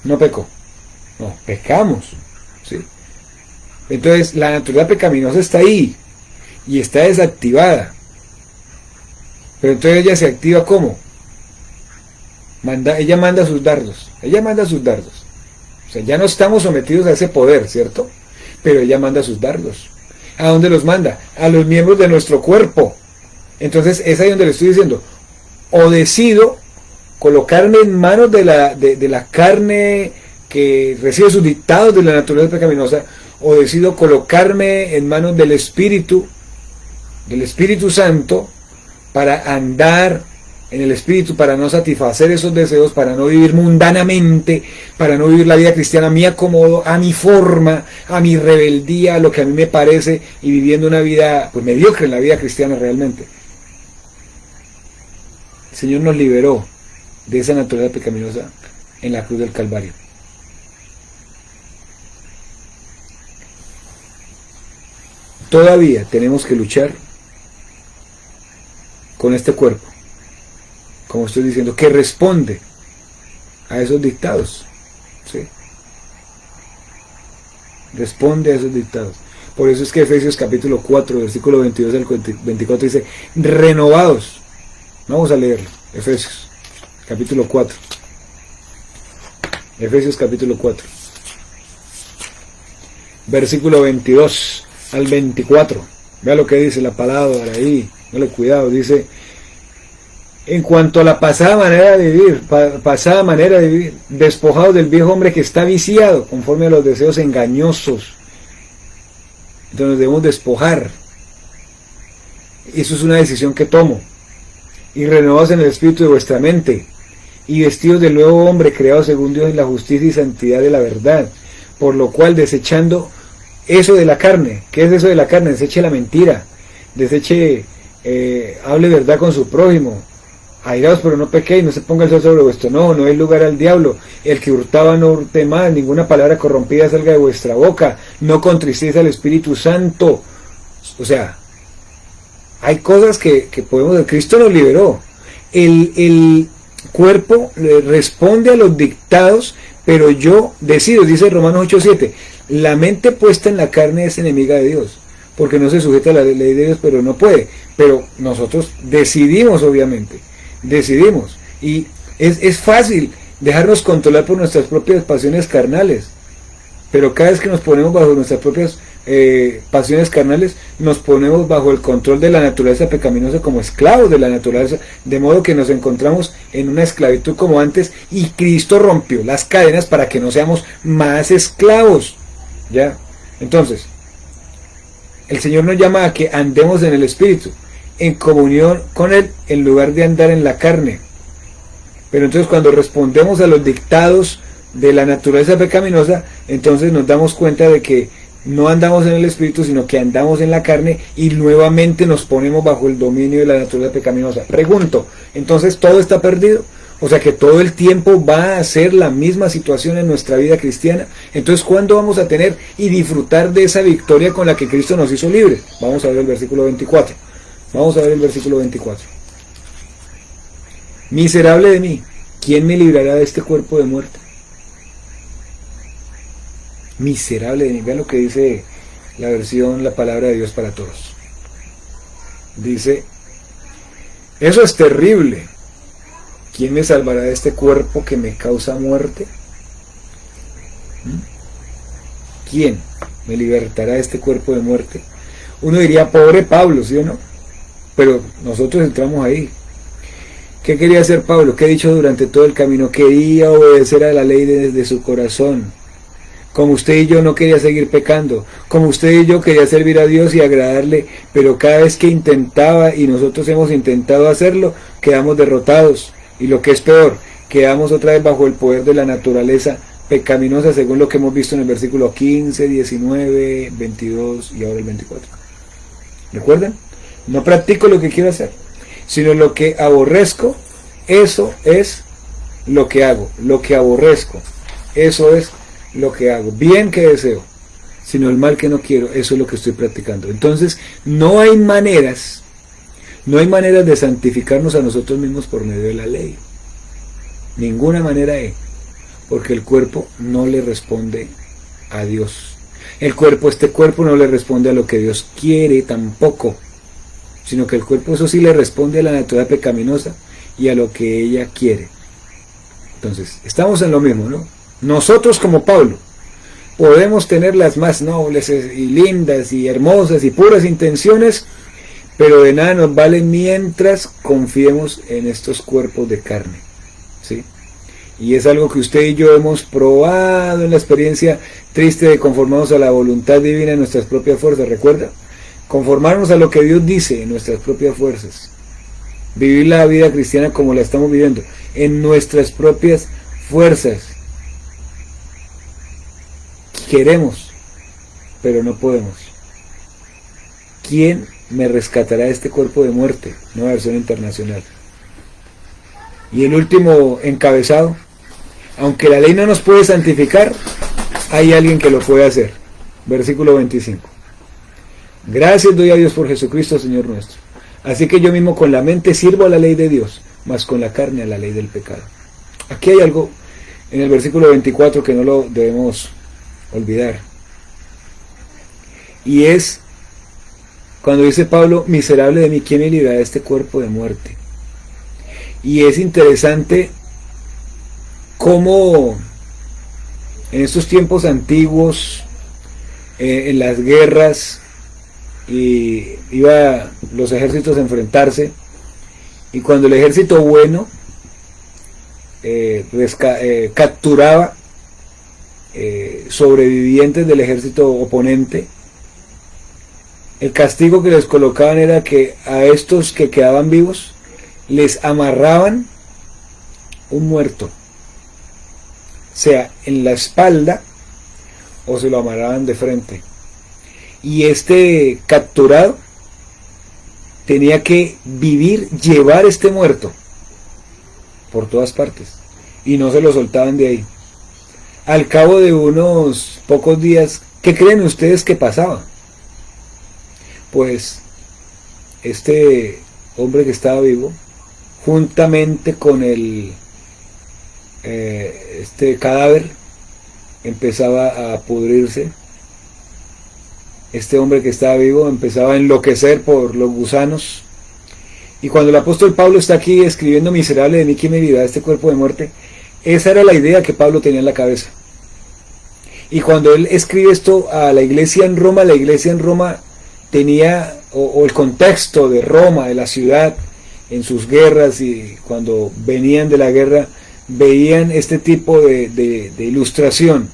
No pecó. No, pecamos, ¿sí? Entonces la naturaleza pecaminosa está ahí y está desactivada. Pero entonces ella se activa ¿cómo? Ella manda sus dardos. Ella manda sus dardos. O sea, ya no estamos sometidos a ese poder, ¿cierto? Pero ella manda sus dardos. ¿A dónde los manda? A los miembros de nuestro cuerpo. Entonces es ahí donde le estoy diciendo, o decido colocarme en manos de la carne que recibe sus dictados de la naturaleza pecaminosa, o decido colocarme en manos del Espíritu Santo, para andar en el espíritu para no satisfacer esos deseos, para no vivir mundanamente, para no vivir la vida cristiana a mi acomodo, a mi forma, a mi rebeldía, a lo que a mí me parece, y viviendo una vida pues mediocre en la vida cristiana realmente. El Señor nos liberó de esa naturaleza pecaminosa en la cruz del Calvario. Todavía tenemos que luchar con este cuerpo, como estoy diciendo, que responde a esos dictados, ¿sí? Responde a esos dictados. Por eso es que Efesios capítulo 4, versículo 22 al 24 dice, renovados. Vamos a leerlo, Efesios capítulo 4. Efesios capítulo 4. Versículo 22 al 24. Vea lo que dice la palabra ahí. Dale cuidado, dice, en cuanto a la pasada manera de vivir, despojados del viejo hombre que está viciado conforme a los deseos engañosos. Entonces nos debemos despojar. Eso es una decisión que tomo. Y renovados en el espíritu de vuestra mente, y vestidos del nuevo hombre creado según Dios en la justicia y santidad de la verdad, por lo cual desechando eso de la carne. ¿Qué es eso de la carne? Deseche la mentira, deseche, hable verdad con su prójimo, airaos pero no pequéis, no se ponga el sol sobre vuestro enojo, no es lugar al diablo, el que hurtaba no hurte más, ninguna palabra corrompida salga de vuestra boca, no contristéis al Espíritu Santo. O sea, hay cosas que podemos, Cristo nos liberó. El cuerpo responde a los dictados, pero yo decido, dice Romanos 8:7, la mente puesta en la carne es enemiga de Dios, porque no se sujeta a la ley de Dios, pero no puede. Pero nosotros decidimos, obviamente, decidimos. Y es fácil dejarnos controlar por nuestras propias pasiones carnales, pero cada vez que nos ponemos bajo nuestras propias pasiones carnales, nos ponemos bajo el control de la naturaleza pecaminosa como esclavos de la naturaleza, de modo que nos encontramos en una esclavitud como antes, y Cristo rompió las cadenas para que no seamos más esclavos. ¿Ya? Entonces, el Señor nos llama a que andemos en el Espíritu, en comunión con Él, en lugar de andar en la carne. Pero entonces cuando respondemos a los dictados de la naturaleza pecaminosa, entonces nos damos cuenta de que no andamos en el Espíritu, sino que andamos en la carne, y nuevamente nos ponemos bajo el dominio de la naturaleza pecaminosa. Pregunto, ¿entonces todo está perdido? O sea que todo el tiempo va a ser la misma situación en nuestra vida cristiana. Entonces, ¿cuándo vamos a tener y disfrutar de esa victoria con la que Cristo nos hizo libres? Vamos a ver el versículo 24. Vamos a ver el versículo 24. Miserable de mí, ¿quién me librará de este cuerpo de muerte? Miserable de mí. Vean lo que dice la versión La Palabra de Dios para Todos. Dice, eso es terrible. ¿Quién me salvará de este cuerpo que me causa muerte? ¿Quién me libertará de este cuerpo de muerte? Uno diría, pobre Pablo, ¿sí o no? Pero nosotros entramos ahí. ¿Qué quería hacer Pablo? ¿Qué ha dicho durante todo el camino? Quería obedecer a la ley desde su corazón. Como usted y yo no quería seguir pecando. Como usted y yo quería servir a Dios y agradarle. Pero cada vez que intentaba, y nosotros hemos intentado hacerlo, quedamos derrotados. Y lo que es peor, quedamos otra vez bajo el poder de la naturaleza pecaminosa, según lo que hemos visto en el versículo 15, 19, 22 y ahora el 24. ¿Recuerdan? No practico lo que quiero hacer, sino lo que aborrezco, eso es lo que hago. Lo que aborrezco, eso es lo que hago. Bien que deseo, sino el mal que no quiero, eso es lo que estoy practicando. Entonces, no hay maneras de santificarnos a nosotros mismos por medio de la ley. Ninguna manera hay, porque el cuerpo no le responde a Dios. Este cuerpo no le responde a lo que Dios quiere tampoco, sino que el cuerpo, eso sí, le responde a la naturaleza pecaminosa y a lo que ella quiere. Entonces, estamos en lo mismo, ¿no? Nosotros, como Pablo, podemos tener las más nobles y lindas y hermosas y puras intenciones, pero de nada nos vale mientras confiemos en estos cuerpos de carne, ¿sí? Y es algo que usted y yo hemos probado en la experiencia triste de conformarnos a la voluntad divina en nuestras propias fuerzas. ¿Recuerda? Conformarnos a lo que Dios dice en nuestras propias fuerzas. vivir la vida cristiana como la estamos viviendo, en nuestras propias fuerzas. Queremos, pero no podemos. ¿Quién me rescatará de este cuerpo de muerte? Nueva versión internacional. Y el último encabezado: aunque la ley no nos puede santificar, hay alguien que lo puede hacer. Versículo 25. Gracias doy a Dios por Jesucristo, Señor nuestro. Así que yo mismo con la mente sirvo a la ley de Dios, mas con la carne a la ley del pecado. Aquí hay algo en el versículo 24 que no lo debemos olvidar. Y es cuando dice Pablo: miserable de mí, ¿quién me librará de este cuerpo de muerte? Y es interesante cómo en estos tiempos antiguos, en las guerras, y iba los ejércitos a enfrentarse, y cuando el ejército bueno capturaba sobrevivientes del ejército oponente, el castigo que les colocaban era que a estos que quedaban vivos les amarraban un muerto, sea en la espalda o se lo amarraban de frente, y este capturado tenía que llevar este muerto por todas partes, y no se lo soltaban de ahí. Al cabo de unos pocos días, ¿qué creen ustedes que pasaba? Pues este hombre que estaba vivo, juntamente con este cadáver, empezaba a pudrirse. Este hombre que estaba vivo empezaba a enloquecer por los gusanos. Y cuando el apóstol Pablo está aquí escribiendo: miserable de mí, ¿quién me librará de este cuerpo de muerte?, esa era la idea que Pablo tenía en la cabeza. Y cuando él escribe esto a la iglesia en Roma tenía, o el contexto de Roma, de la ciudad, en sus guerras, y cuando venían de la guerra, veían este tipo de ilustración.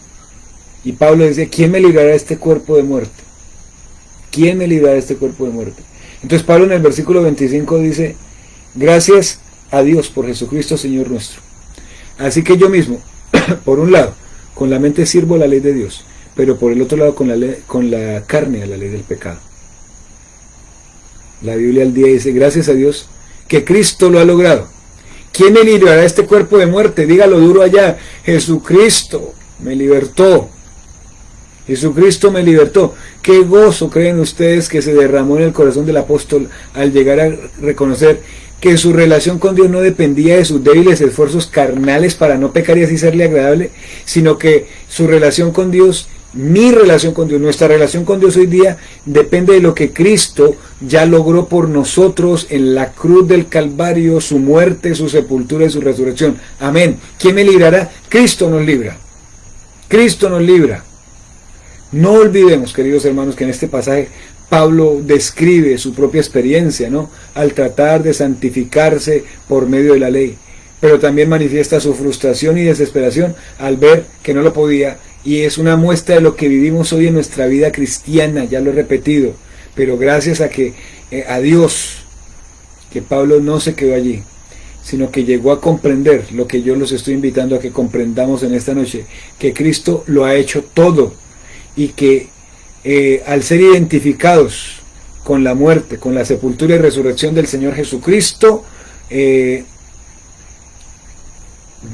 Y Pablo dice: ¿quién me librará de este cuerpo de muerte? ¿Quién me librará de este cuerpo de muerte? Entonces Pablo en el versículo 25 dice: gracias a Dios por Jesucristo, Señor nuestro. Así que yo mismo, por un lado, con la mente sirvo a la ley de Dios, pero por el otro lado con la carne a la ley del pecado. La Biblia al día dice: gracias a Dios que Cristo lo ha logrado. ¿Quién me librará de este cuerpo de muerte? Dígalo duro allá: Jesucristo me libertó. Jesucristo me libertó. Qué gozo creen ustedes que se derramó en el corazón del apóstol al llegar a reconocer que su relación con Dios no dependía de sus débiles esfuerzos carnales para no pecar y así serle agradable, sino que su relación con Dios, mi relación con Dios, nuestra relación con Dios hoy día depende de lo que Cristo ya logró por nosotros en la cruz del Calvario, su muerte, su sepultura y su resurrección. Amén. ¿Quién me librará? Cristo nos libra. Cristo nos libra. No olvidemos, queridos hermanos, que en este pasaje Pablo describe su propia experiencia, ¿no?, al tratar de santificarse por medio de la ley, pero también manifiesta su frustración y desesperación al ver que no lo podía, y es una muestra de lo que vivimos hoy en nuestra vida cristiana. Ya lo he repetido, pero gracias a Dios, que Pablo no se quedó allí, sino que llegó a comprender lo que yo los estoy invitando a que comprendamos en esta noche, que Cristo lo ha hecho todo, y que al ser identificados con la muerte, con la sepultura y resurrección del Señor Jesucristo,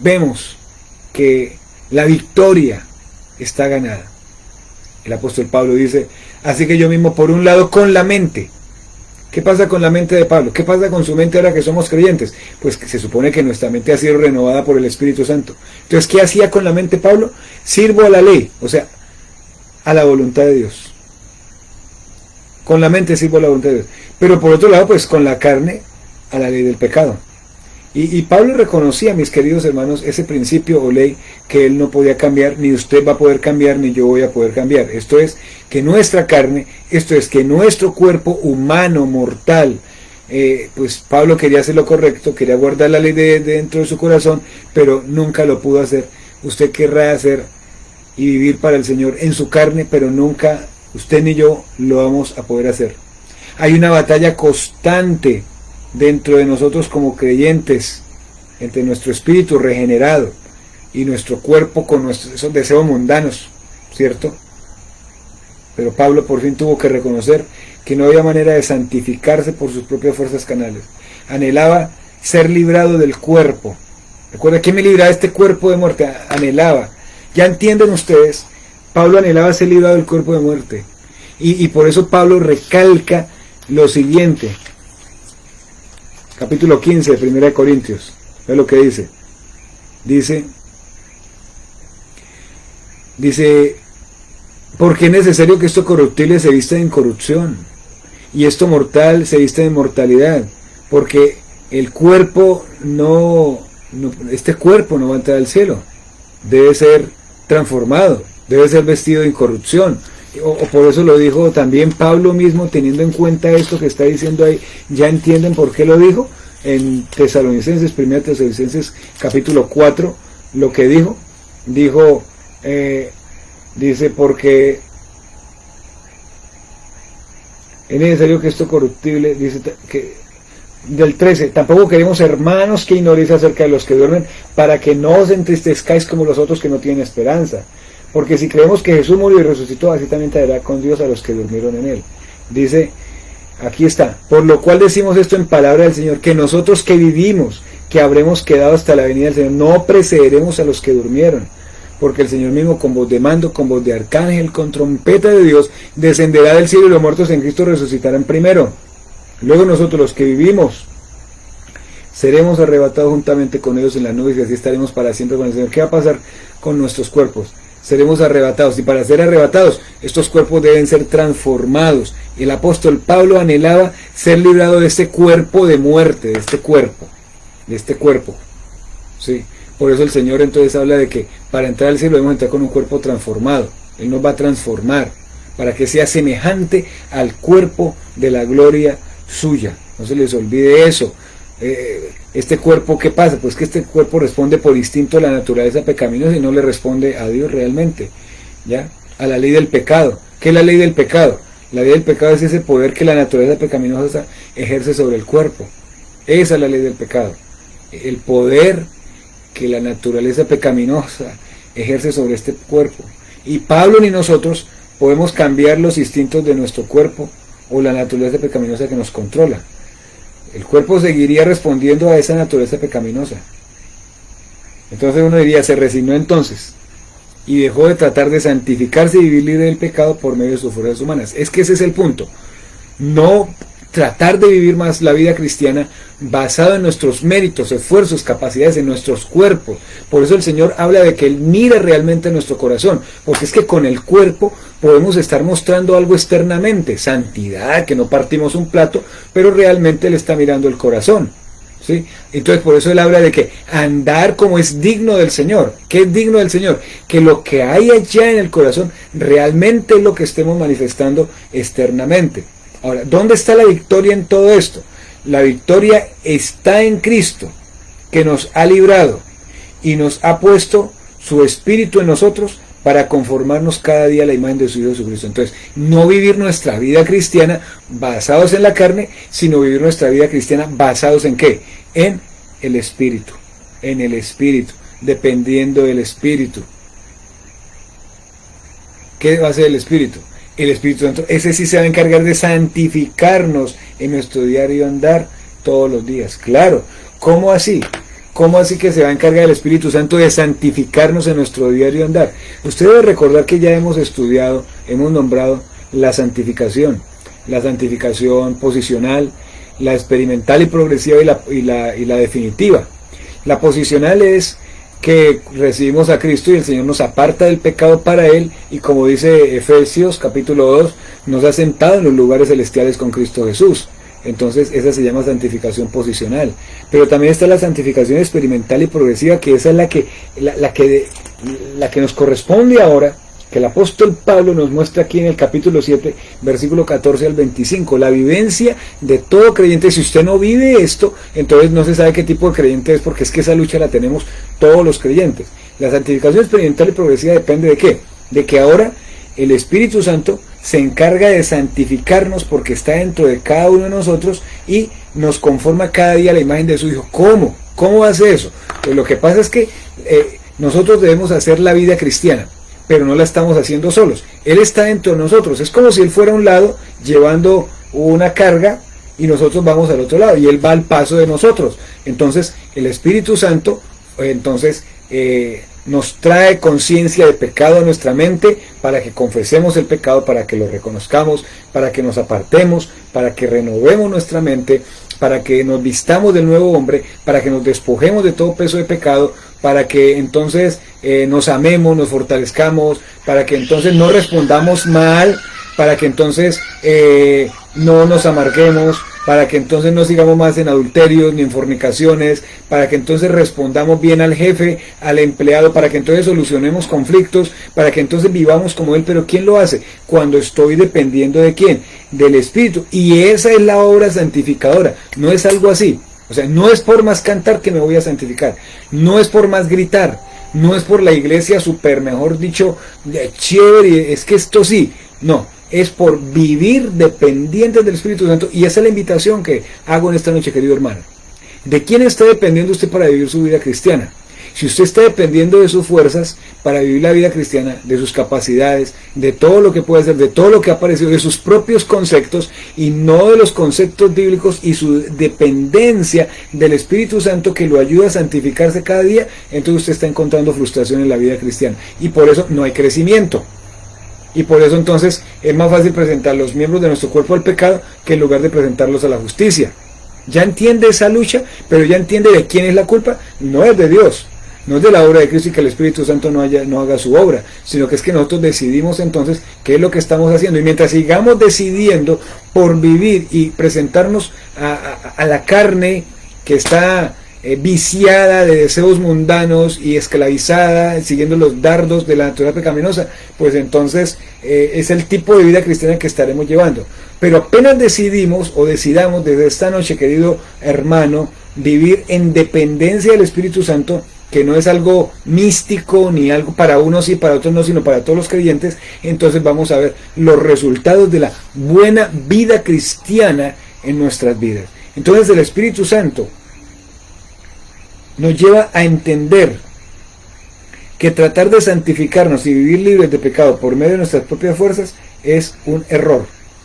vemos que la victoria está ganada. El apóstol Pablo dice: así que yo mismo, por un lado, con la mente. ¿Qué pasa con la mente de Pablo? ¿Qué pasa con su mente ahora que somos creyentes? Pues que se supone que nuestra mente ha sido renovada por el Espíritu Santo. Entonces, ¿qué hacía con la mente Pablo? Sirvo a la ley, o sea, a la voluntad de Dios. Con la mente sirvo a la voluntad de Dios. Pero por otro lado, pues con la carne a la ley del pecado. Y Pablo reconocía, mis queridos hermanos, ese principio o ley que él no podía cambiar, ni usted va a poder cambiar, ni yo voy a poder cambiar. Esto es, que nuestra carne, esto es, que nuestro cuerpo humano, mortal, pues Pablo quería hacer lo correcto, quería guardar la ley dentro de su corazón, pero nunca lo pudo hacer. Usted querrá hacer y vivir para el Señor en su carne, pero nunca usted ni yo lo vamos a poder hacer. Hay una batalla constante dentro de nosotros como creyentes, entre nuestro espíritu regenerado y nuestro cuerpo con esos deseos mundanos, ¿cierto? Pero Pablo por fin tuvo que reconocer que no había manera de santificarse por sus propias fuerzas canales. Anhelaba ser librado del cuerpo. Recuerda, ¿quién me libraba de este cuerpo de muerte? Anhelaba. Ya entienden ustedes, Pablo anhelaba ser librado del cuerpo de muerte. Y por eso Pablo recalca lo siguiente. Capítulo 15 de 1 Corintios. Ve lo que dice. Dice, porque es necesario que esto corruptible se vista de incorrupción, y esto mortal se vista de inmortalidad, porque el cuerpo este cuerpo no va a entrar al cielo, debe ser transformado, debe ser vestido de incorrupción. O por eso lo dijo también Pablo mismo, teniendo en cuenta esto que está diciendo ahí. ¿Ya entienden por qué lo dijo? En Tesalonicenses, 1 Tesalonicenses capítulo 4, lo que dice, porque es necesario que esto corruptible, dice que del 13, tampoco queremos, hermanos, que ignoréis acerca de los que duermen, para que no os entristezcáis como los otros que no tienen esperanza. Porque si creemos que Jesús murió y resucitó, así también traerá con Dios a los que durmieron en él. Dice, aquí está, por lo cual decimos esto en palabra del Señor, que nosotros que vivimos, que habremos quedado hasta la venida del Señor, no precederemos a los que durmieron. Porque el Señor mismo, con voz de mando, con voz de arcángel, con trompeta de Dios, descenderá del cielo, y los muertos en Cristo resucitarán primero. Luego nosotros, los que vivimos, seremos arrebatados juntamente con ellos en las nubes, y así estaremos para siempre con el Señor. ¿Qué va a pasar con nuestros cuerpos? Seremos arrebatados, y para ser arrebatados, estos cuerpos deben ser transformados. El apóstol Pablo anhelaba ser librado de este cuerpo de muerte, de este cuerpo, ¿sí? Por eso el Señor entonces habla de que para entrar al cielo debemos entrar con un cuerpo transformado. Él nos va a transformar para que sea semejante al cuerpo de la gloria suya. No se les olvide eso. Este cuerpo, ¿qué pasa? Pues que este cuerpo responde por instinto a la naturaleza pecaminosa y no le responde a Dios realmente, ¿ya? A la ley del pecado. ¿Qué es la ley del pecado? La ley del pecado es ese poder que la naturaleza pecaminosa ejerce sobre el cuerpo. Esa es la ley del pecado. El poder que la naturaleza pecaminosa ejerce sobre este cuerpo. Y Pablo ni nosotros podemos cambiar los instintos de nuestro cuerpo o la naturaleza pecaminosa que nos controla. El cuerpo seguiría respondiendo a esa naturaleza pecaminosa. Entonces uno diría, se resignó entonces y dejó de tratar de santificarse y vivir libre del pecado por medio de sus fuerzas humanas. Es que ese es el punto. No tratar de vivir más la vida cristiana basado en nuestros méritos, esfuerzos, capacidades, en nuestros cuerpos. Por eso el Señor habla de que Él mira realmente nuestro corazón, porque es que con el cuerpo podemos estar mostrando algo externamente, santidad, que no partimos un plato, pero realmente Él está mirando el corazón, ¿sí? Entonces por eso Él habla de que andar como es digno del Señor. ¿Qué es digno del Señor? Que lo que hay allá en el corazón realmente es lo que estemos manifestando externamente. Ahora, ¿dónde está la victoria en todo esto? La victoria está en Cristo, que nos ha librado y nos ha puesto su Espíritu en nosotros para conformarnos cada día a la imagen de su Hijo Jesucristo. Entonces, no vivir nuestra vida cristiana basados en la carne, sino vivir nuestra vida cristiana basados en ¿qué? En el Espíritu, dependiendo del Espíritu. ¿Qué va a hacer el Espíritu? El Espíritu Santo, ese sí se va a encargar de santificarnos en nuestro diario andar todos los días. Claro, ¿cómo así? ¿Cómo así que se va a encargar el Espíritu Santo de santificarnos en nuestro diario andar? Usted debe recordar que ya hemos estudiado, hemos nombrado la santificación posicional, la experimental y progresiva y la definitiva. La posicional es que recibimos a Cristo y el Señor nos aparta del pecado para Él, y como dice Efesios capítulo 2, nos ha sentado en los lugares celestiales con Cristo Jesús. Entonces esa se llama santificación posicional. Pero también está la santificación experimental y progresiva, que esa es la que nos corresponde ahora, que el apóstol Pablo nos muestra aquí en el capítulo 7, versículo 14 al 25, la vivencia de todo creyente. Si usted no vive esto, entonces no se sabe qué tipo de creyente es, porque es que esa lucha la tenemos todos los creyentes. La santificación experimental y progresiva depende de ¿qué? De que ahora el Espíritu Santo se encarga de santificarnos porque está dentro de cada uno de nosotros y nos conforma cada día a la imagen de su Hijo. ¿Cómo? ¿Cómo hace eso? Pues lo que pasa es que nosotros debemos hacer la vida cristiana, pero no la estamos haciendo solos. Él está dentro de nosotros. Es como si Él fuera a un lado llevando una carga y nosotros vamos al otro lado y Él va al paso de nosotros. Entonces el Espíritu Santo nos trae conciencia de pecado a nuestra mente para que confesemos el pecado, para que lo reconozcamos, para que nos apartemos, para que renovemos nuestra mente, para que nos vistamos del nuevo hombre, para que nos despojemos de todo peso de pecado, para que entonces nos amemos, nos fortalezcamos, para que entonces no respondamos mal, para que entonces no nos amarguemos, para que entonces no sigamos más en adulterios ni en fornicaciones, para que entonces respondamos bien al jefe, al empleado, para que entonces solucionemos conflictos, para que entonces vivamos como Él. Pero ¿quién lo hace? Cuando estoy dependiendo ¿de quién? Del Espíritu. Y esa es la obra santificadora, no es algo así. O sea, no es por más cantar que me voy a santificar, no es por más gritar, no es por la iglesia súper, mejor dicho, chévere, es que esto sí, no. Es por vivir dependientes del Espíritu Santo. Y esa es la invitación que hago en esta noche, querido hermano. ¿De quién está dependiendo usted para vivir su vida cristiana? Si usted está dependiendo de sus fuerzas para vivir la vida cristiana, de sus capacidades, de todo lo que puede hacer, de todo lo que ha aparecido, de sus propios conceptos y no de los conceptos bíblicos y su dependencia del Espíritu Santo que lo ayuda a santificarse cada día, entonces usted está encontrando frustración en la vida cristiana. Y por eso no hay crecimiento. Y por eso entonces es más fácil presentar los miembros de nuestro cuerpo al pecado que en lugar de presentarlos a la justicia. Ya entiende esa lucha, pero ya entiende de quién es la culpa. No es de Dios, no es de la obra de Cristo y que el Espíritu Santo no haga su obra, sino que es que nosotros decidimos entonces qué es lo que estamos haciendo. Y mientras sigamos decidiendo por vivir y presentarnos a la carne que está viciada de deseos mundanos y esclavizada, siguiendo los dardos de la naturaleza pecaminosa, pues entonces es el tipo de vida cristiana que estaremos llevando. Pero apenas decidimos o decidamos desde esta noche, querido hermano, vivir en dependencia del Espíritu Santo, que no es algo místico ni algo para unos y para otros no, sino para todos los creyentes, entonces vamos a ver los resultados de la buena vida cristiana en nuestras vidas. Entonces el Espíritu Santo nos lleva a entender que tratar de santificarnos y vivir libres de pecado por medio de nuestras propias fuerzas es un error,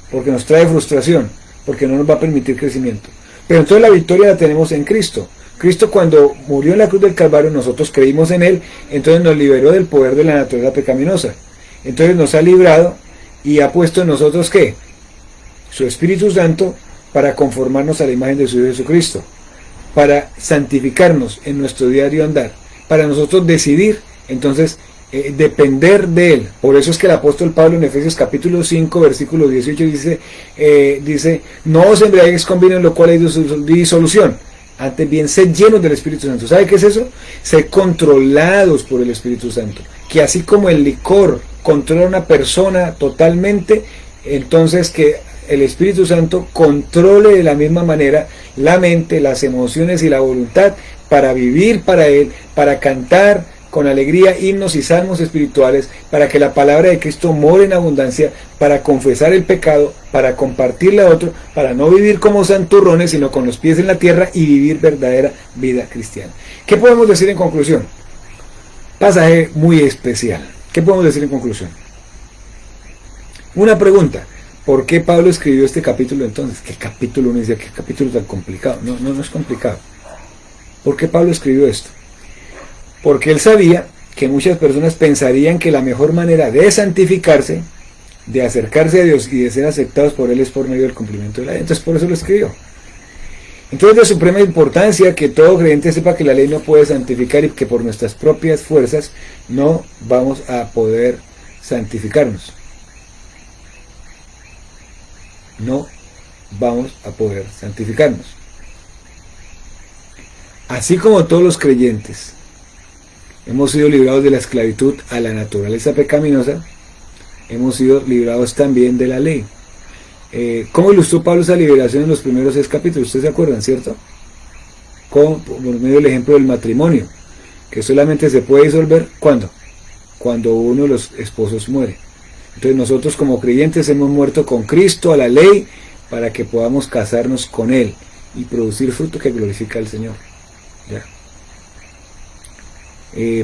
porque nos trae frustración, porque no nos va a permitir crecimiento. Pero entonces la victoria la tenemos en Cristo. Cristo, cuando murió en la cruz del Calvario, nosotros creímos en Él, entonces nos liberó del poder de la naturaleza pecaminosa. Entonces nos ha librado y ha puesto en nosotros ¿qué? Su Espíritu Santo para conformarnos a la imagen de su Hijo Jesucristo, para santificarnos en nuestro diario andar, para nosotros decidir entonces depender de Él. Por eso es que el apóstol Pablo en Efesios capítulo 5 versículo 18 dice no os embriaguéis con vino en lo cual hay disolución, antes bien sed llenos del Espíritu Santo. ¿Sabe qué es eso? Ser controlados por el Espíritu Santo, que así como el licor controla a una persona totalmente, entonces que el Espíritu Santo controle de la misma manera la mente, las emociones y la voluntad para vivir para Él, para cantar con alegría himnos y salmos espirituales, para que la palabra de Cristo more en abundancia, para confesar el pecado, para compartirle a otro, para no vivir como santurrones, sino con los pies en la tierra y vivir verdadera vida cristiana. ¿Qué podemos decir en conclusión? Pasaje muy especial. ¿Qué podemos decir en conclusión? Una pregunta. ¿Por qué Pablo escribió este capítulo entonces? ¿Qué capítulo? Uno dice, ¿qué capítulo tan complicado? No es complicado. ¿Por qué Pablo escribió esto? Porque él sabía que muchas personas pensarían que la mejor manera de santificarse, de acercarse a Dios y de ser aceptados por Él es por medio del cumplimiento de la ley. Entonces por eso lo escribió. Entonces de suprema importancia que todo creyente sepa que la ley no puede santificar y que por nuestras propias fuerzas no vamos a poder santificarnos. No vamos a poder santificarnos. Así como todos los creyentes hemos sido librados de la esclavitud a la naturaleza pecaminosa, hemos sido librados también de la ley. ¿Cómo ilustró Pablo esa liberación en los primeros 6 capítulos? ¿Ustedes se acuerdan, cierto? Por medio del ejemplo del matrimonio, que solamente se puede disolver ¿cuándo? Cuando uno de los esposos muere. Entonces nosotros como creyentes hemos muerto con Cristo a la ley para que podamos casarnos con Él y producir fruto que glorifica al Señor. ¿Ya?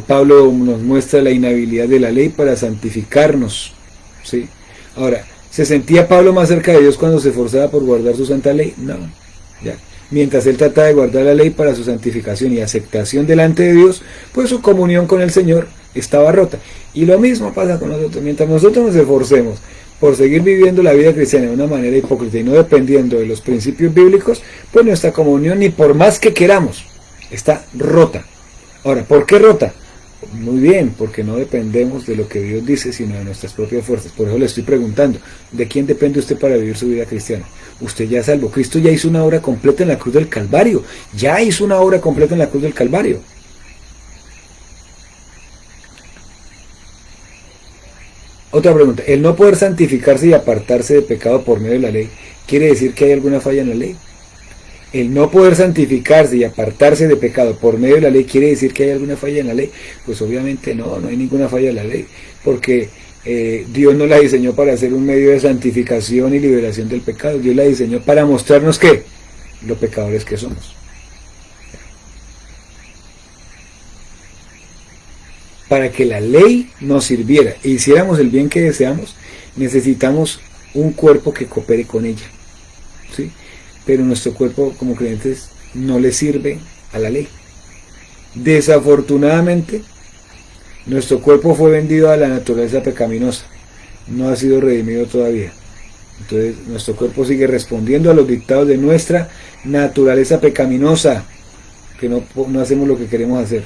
Pablo nos muestra la inhabilidad de la ley para santificarnos, ¿sí? Ahora, ¿se sentía Pablo más cerca de Dios cuando se esforzaba por guardar su santa ley? No. ¿Ya? Mientras él trataba de guardar la ley para su santificación y aceptación delante de Dios, pues su comunión con el Señor estaba rota. Y lo mismo pasa con nosotros. Mientras nosotros nos esforcemos por seguir viviendo la vida cristiana de una manera hipócrita y no dependiendo de los principios bíblicos, pues nuestra comunión, ni por más que queramos, está rota. Ahora, ¿por qué rota? Muy bien, porque no dependemos de lo que Dios dice, sino de nuestras propias fuerzas. Por eso le estoy preguntando, ¿de quién depende usted para vivir su vida cristiana? Usted ya es salvo. Cristo ya hizo una obra completa en la cruz del Calvario. Ya hizo una obra completa en la cruz del Calvario. Otra pregunta, el no poder santificarse y apartarse de pecado por medio de la ley, ¿quiere decir que hay alguna falla en la ley? El no poder santificarse y apartarse de pecado por medio de la ley, ¿quiere decir que hay alguna falla en la ley? Pues obviamente no, no hay ninguna falla en la ley, porque Dios no la diseñó para ser un medio de santificación y liberación del pecado. Dios la diseñó para mostrarnos ¿qué? Lo pecadores que somos. Para que la ley nos sirviera e hiciéramos el bien que deseamos, necesitamos un cuerpo que coopere con ella, ¿sí? Pero nuestro cuerpo como creyentes no le sirve a la ley. Desafortunadamente, nuestro cuerpo fue vendido a la naturaleza pecaminosa, no ha sido redimido todavía. Entonces nuestro cuerpo sigue respondiendo a los dictados de nuestra naturaleza pecaminosa, que no hacemos lo que queremos hacer.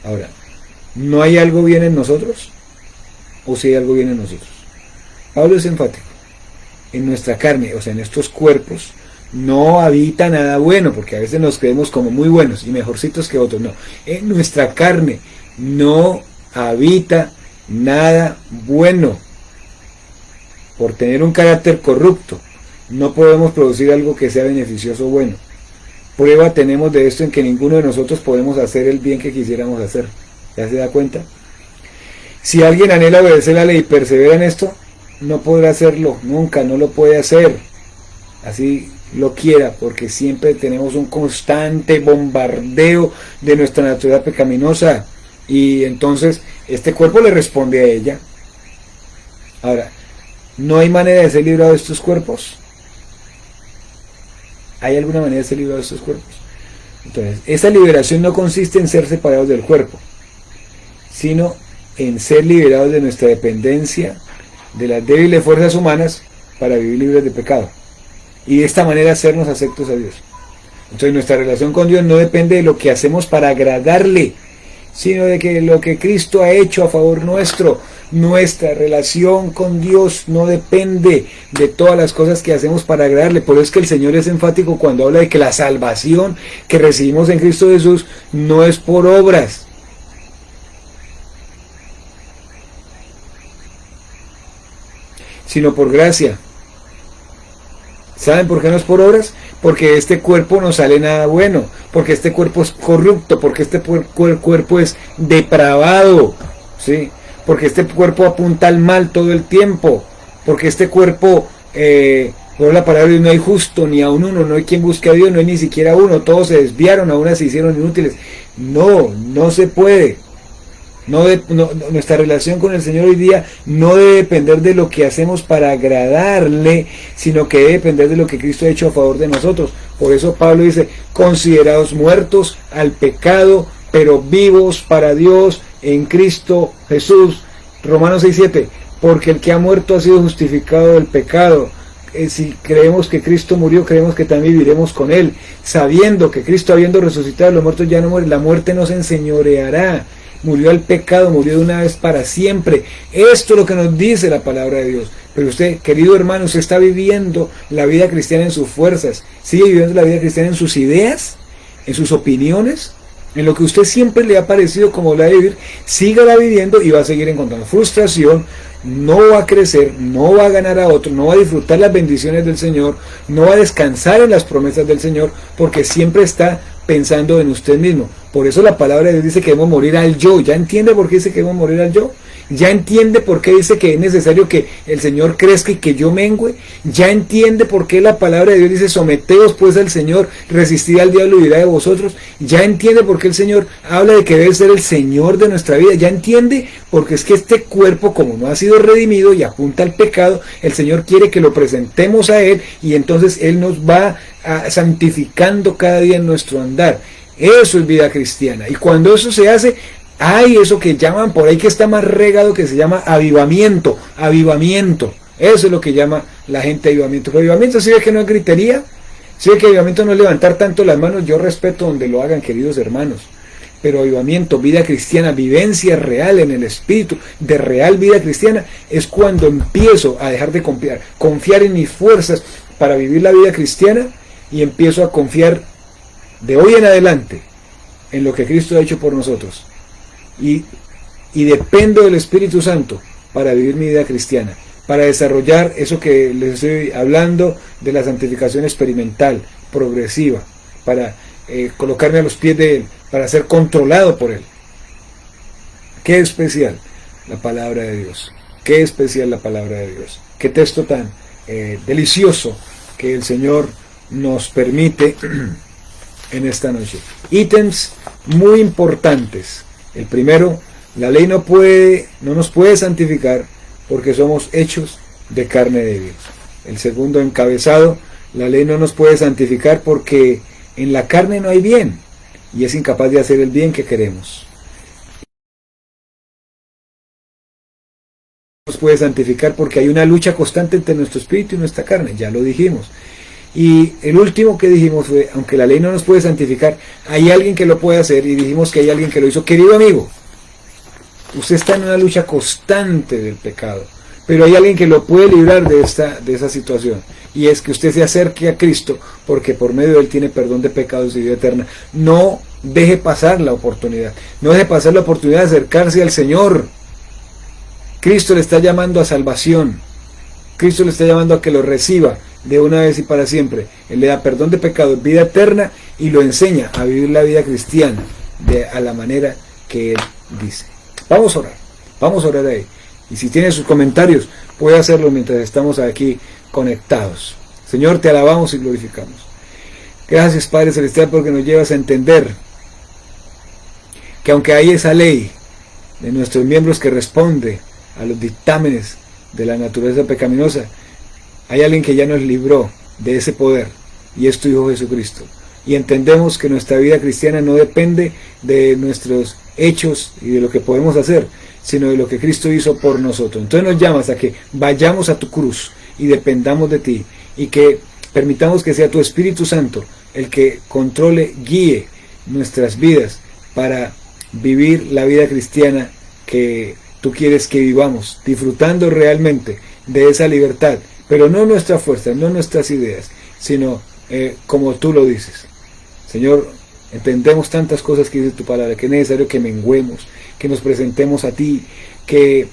Ahora, ¿no hay algo bien en nosotros? ¿O si hay algo bien en nosotros? Pablo es enfático. En nuestra carne, o sea, en estos cuerpos, no habita nada bueno, porque a veces nos creemos como muy buenos y mejorcitos que otros. No, en nuestra carne no habita nada bueno. Por tener un carácter corrupto, no podemos producir algo que sea beneficioso o bueno. Prueba tenemos de esto en que ninguno de nosotros podemos hacer el bien que quisiéramos hacer. ¿Ya se da cuenta? Si alguien anhela obedecer la ley y persevera en esto, no podrá hacerlo, nunca, no lo puede hacer. Así lo quiera, porque siempre tenemos un constante bombardeo de nuestra naturaleza pecaminosa, y entonces este cuerpo le responde a ella. Ahora, ¿no hay manera de ser librado de estos cuerpos? ¿Hay alguna manera de ser librado de estos cuerpos? Entonces, esa liberación no consiste en ser separados del cuerpo, sino en ser liberados de nuestra dependencia de las débiles fuerzas humanas para vivir libres de pecado, y de esta manera hacernos aceptos a Dios. Entonces nuestra relación con Dios no depende de lo que hacemos para agradarle, sino de que lo que Cristo ha hecho a favor nuestro. Nuestra relación con Dios no depende de todas las cosas que hacemos para agradarle. Por eso es que el Señor es enfático cuando habla de que la salvación que recibimos en Cristo Jesús no es por obras, sino por gracia. ¿Saben por qué no es por obras? Porque este cuerpo no sale nada bueno, porque este cuerpo es corrupto, porque este cuerpo es depravado, ¿sí? Porque este cuerpo apunta al mal todo el tiempo, porque este cuerpo, por la palabra de Dios, no hay justo ni aun uno, no hay quien busque a Dios, no hay ni siquiera uno, todos se desviaron, aún se hicieron inútiles. No se puede. Nuestra relación con el Señor hoy día no debe depender de lo que hacemos para agradarle, sino que debe depender de lo que Cristo ha hecho a favor de nosotros. Por eso Pablo dice, considerados muertos al pecado, pero vivos para Dios en Cristo Jesús. Romanos 6:7, porque el que ha muerto ha sido justificado del pecado. Si creemos que Cristo murió, creemos que también viviremos con Él, sabiendo que Cristo, habiendo resucitado de los muertos, ya no muere. La muerte no se enseñoreará. Murió al pecado, murió de una vez para siempre. Esto es lo que nos dice la palabra de Dios. Pero usted, querido hermano, usted está viviendo la vida cristiana en sus fuerzas, sigue viviendo la vida cristiana en sus ideas, en sus opiniones, en lo que usted siempre le ha parecido como la de vivir. Sígala viviendo y va a seguir encontrando frustración, no va a crecer, no va a ganar a otro, no va a disfrutar las bendiciones del Señor, no va a descansar en las promesas del Señor, porque siempre está pensando en usted mismo. Por eso la palabra de Dios dice que debemos morir al yo. ¿Ya entiende por qué dice que debemos morir al yo? ya entiende por qué dice que es necesario que el Señor crezca y que yo mengüe, ya entiende por qué la palabra de Dios dice someteos pues al Señor, resistid al diablo y huirá de vosotros, ya entiende por qué el Señor habla de que debe ser el Señor de nuestra vida, ya entiende porque es que este cuerpo, como no ha sido redimido y apunta al pecado, el Señor quiere que lo presentemos a Él y entonces Él nos va santificando cada día en nuestro andar. Eso es vida cristiana, y cuando eso se hace, hay eso que llaman por ahí, que está más regado, que se llama avivamiento, eso es lo que llama la gente avivamiento. Pero avivamiento, ¿sí ve que no es gritería? ¿Sí ve que avivamiento no es levantar tanto las manos? Yo respeto donde lo hagan, queridos hermanos, pero avivamiento, vida cristiana, vivencia real en el espíritu, de real vida cristiana, es cuando empiezo a dejar de confiar en mis fuerzas para vivir la vida cristiana, y empiezo a confiar de hoy en adelante en lo que Cristo ha hecho por nosotros, y dependo del Espíritu Santo para vivir mi vida cristiana, para desarrollar eso que les estoy hablando de la santificación experimental, progresiva, para colocarme a los pies de Él, para ser controlado por Él. Qué especial la palabra de Dios, qué especial la palabra de Dios, qué texto tan delicioso que el Señor nos permite en esta noche. Ítems muy importantes. El primero, la ley no nos puede santificar porque somos hechos de carne débil. El segundo encabezado, la ley no nos puede santificar porque en la carne no hay bien y es incapaz de hacer el bien que queremos. Nos puede santificar porque hay una lucha constante entre nuestro espíritu y nuestra carne, ya lo dijimos. Y el último que dijimos fue, aunque la ley no nos puede santificar, hay alguien que lo puede hacer, y dijimos que hay alguien que lo hizo. Querido amigo, usted está en una lucha constante del pecado, pero hay alguien que lo puede librar de esa situación, y es que usted se acerque a Cristo, porque por medio de Él tiene perdón de pecados y vida eterna. No deje pasar la oportunidad, no deje pasar la oportunidad de acercarse al Señor. Cristo le está llamando a salvación, Cristo le está llamando a que lo reciba de una vez y para siempre. Él le da perdón de pecados, vida eterna, y lo enseña a vivir la vida cristiana a la manera que Él dice. Vamos a orar ahí. Y si tiene sus comentarios, puede hacerlo mientras estamos aquí conectados. Señor, te alabamos y glorificamos. Gracias, Padre Celestial, porque nos llevas a entender que aunque hay esa ley de nuestros miembros que responde a los dictámenes de la naturaleza pecaminosa, hay alguien que ya nos libró de ese poder, y es tu Hijo Jesucristo. Y entendemos que nuestra vida cristiana no depende de nuestros hechos y de lo que podemos hacer, sino de lo que Cristo hizo por nosotros. Entonces nos llamas a que vayamos a tu cruz y dependamos de ti, y que permitamos que sea tu Espíritu Santo el que controle, guíe nuestras vidas para vivir la vida cristiana que tú quieres que vivamos, disfrutando realmente de esa libertad, pero no nuestra fuerza, no nuestras ideas, sino como tú lo dices. Señor, entendemos tantas cosas que dice tu palabra, que es necesario que menguemos, que nos presentemos a ti, que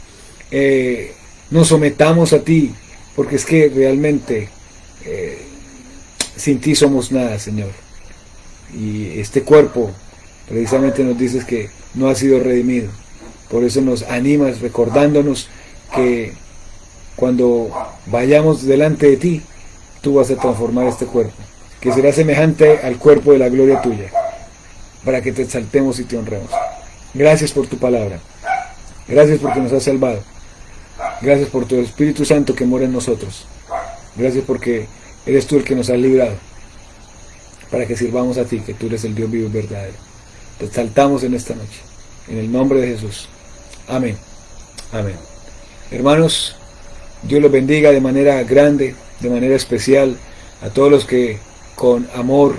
nos sometamos a ti, porque es que realmente sin ti somos nada, Señor. Y este cuerpo precisamente nos dices que no ha sido redimido. Por eso nos animas recordándonos que cuando vayamos delante de ti, tú vas a transformar este cuerpo, que será semejante al cuerpo de la gloria tuya, para que te exaltemos y te honremos. Gracias por tu palabra. Gracias porque nos has salvado. Gracias por tu Espíritu Santo que mora en nosotros. Gracias porque eres tú el que nos has librado, para que sirvamos a ti, que tú eres el Dios vivo y verdadero. Te exaltamos en esta noche, en el nombre de Jesús. Amén. Amén. Hermanos, Dios los bendiga de manera grande, de manera especial, a todos los que con amor,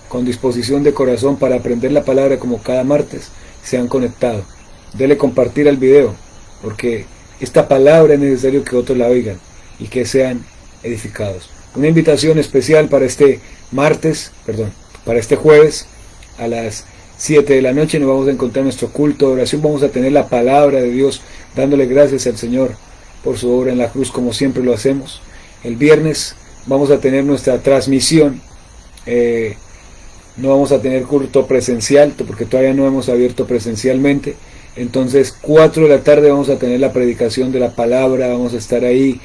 con disposición de corazón para aprender la palabra como cada martes, se han conectado. Dele compartir al video, porque esta palabra es necesario que otros la oigan y que sean edificados. Una invitación especial para este para este jueves a las 7 de la noche nos vamos a encontrar nuestro culto de oración. Vamos a tener la palabra de Dios, dándole gracias al Señor por su obra en la cruz, como siempre lo hacemos. El viernes vamos a tener nuestra transmisión. No vamos a tener culto presencial, porque todavía no hemos abierto presencialmente. Entonces 4 de la tarde vamos a tener la predicación de la palabra, vamos a estar ahí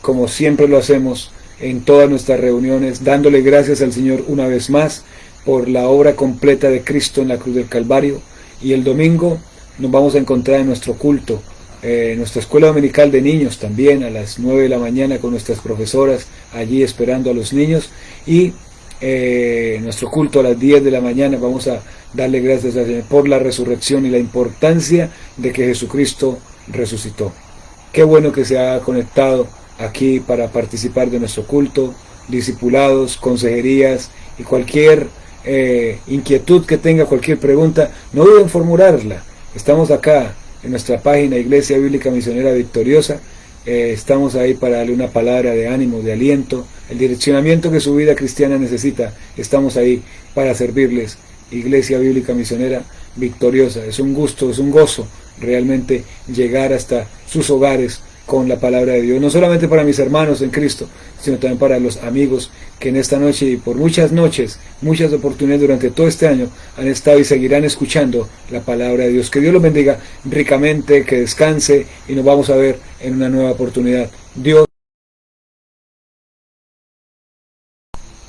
como siempre lo hacemos en todas nuestras reuniones, dándole gracias al Señor una vez más por la obra completa de Cristo en la cruz del Calvario. Y el domingo nos vamos a encontrar en nuestro culto, nuestra escuela dominical de niños también a las 9 de la mañana con nuestras profesoras allí esperando a los niños, y nuestro culto a las 10 de la mañana. Vamos a darle gracias al Señor por la resurrección y la importancia de que Jesucristo resucitó. Qué bueno que se ha conectado aquí para participar de nuestro culto, discipulados, consejerías y cualquier inquietud que tenga, cualquier pregunta, no duden en formularla. Estamos acá en nuestra página Iglesia Bíblica Misionera Victoriosa. Estamos ahí para darle una palabra de ánimo, de aliento, el direccionamiento que su vida cristiana necesita. Estamos ahí para servirles. Iglesia Bíblica Misionera Victoriosa. Es un gusto, es un gozo realmente llegar hasta sus hogares con la palabra de Dios, no solamente para mis hermanos en Cristo, sino también para los amigos que en esta noche y por muchas noches, muchas oportunidades durante todo este año han estado y seguirán escuchando la palabra de Dios. Que Dios los bendiga ricamente, que descanse, y nos vamos a ver en una nueva oportunidad. Dios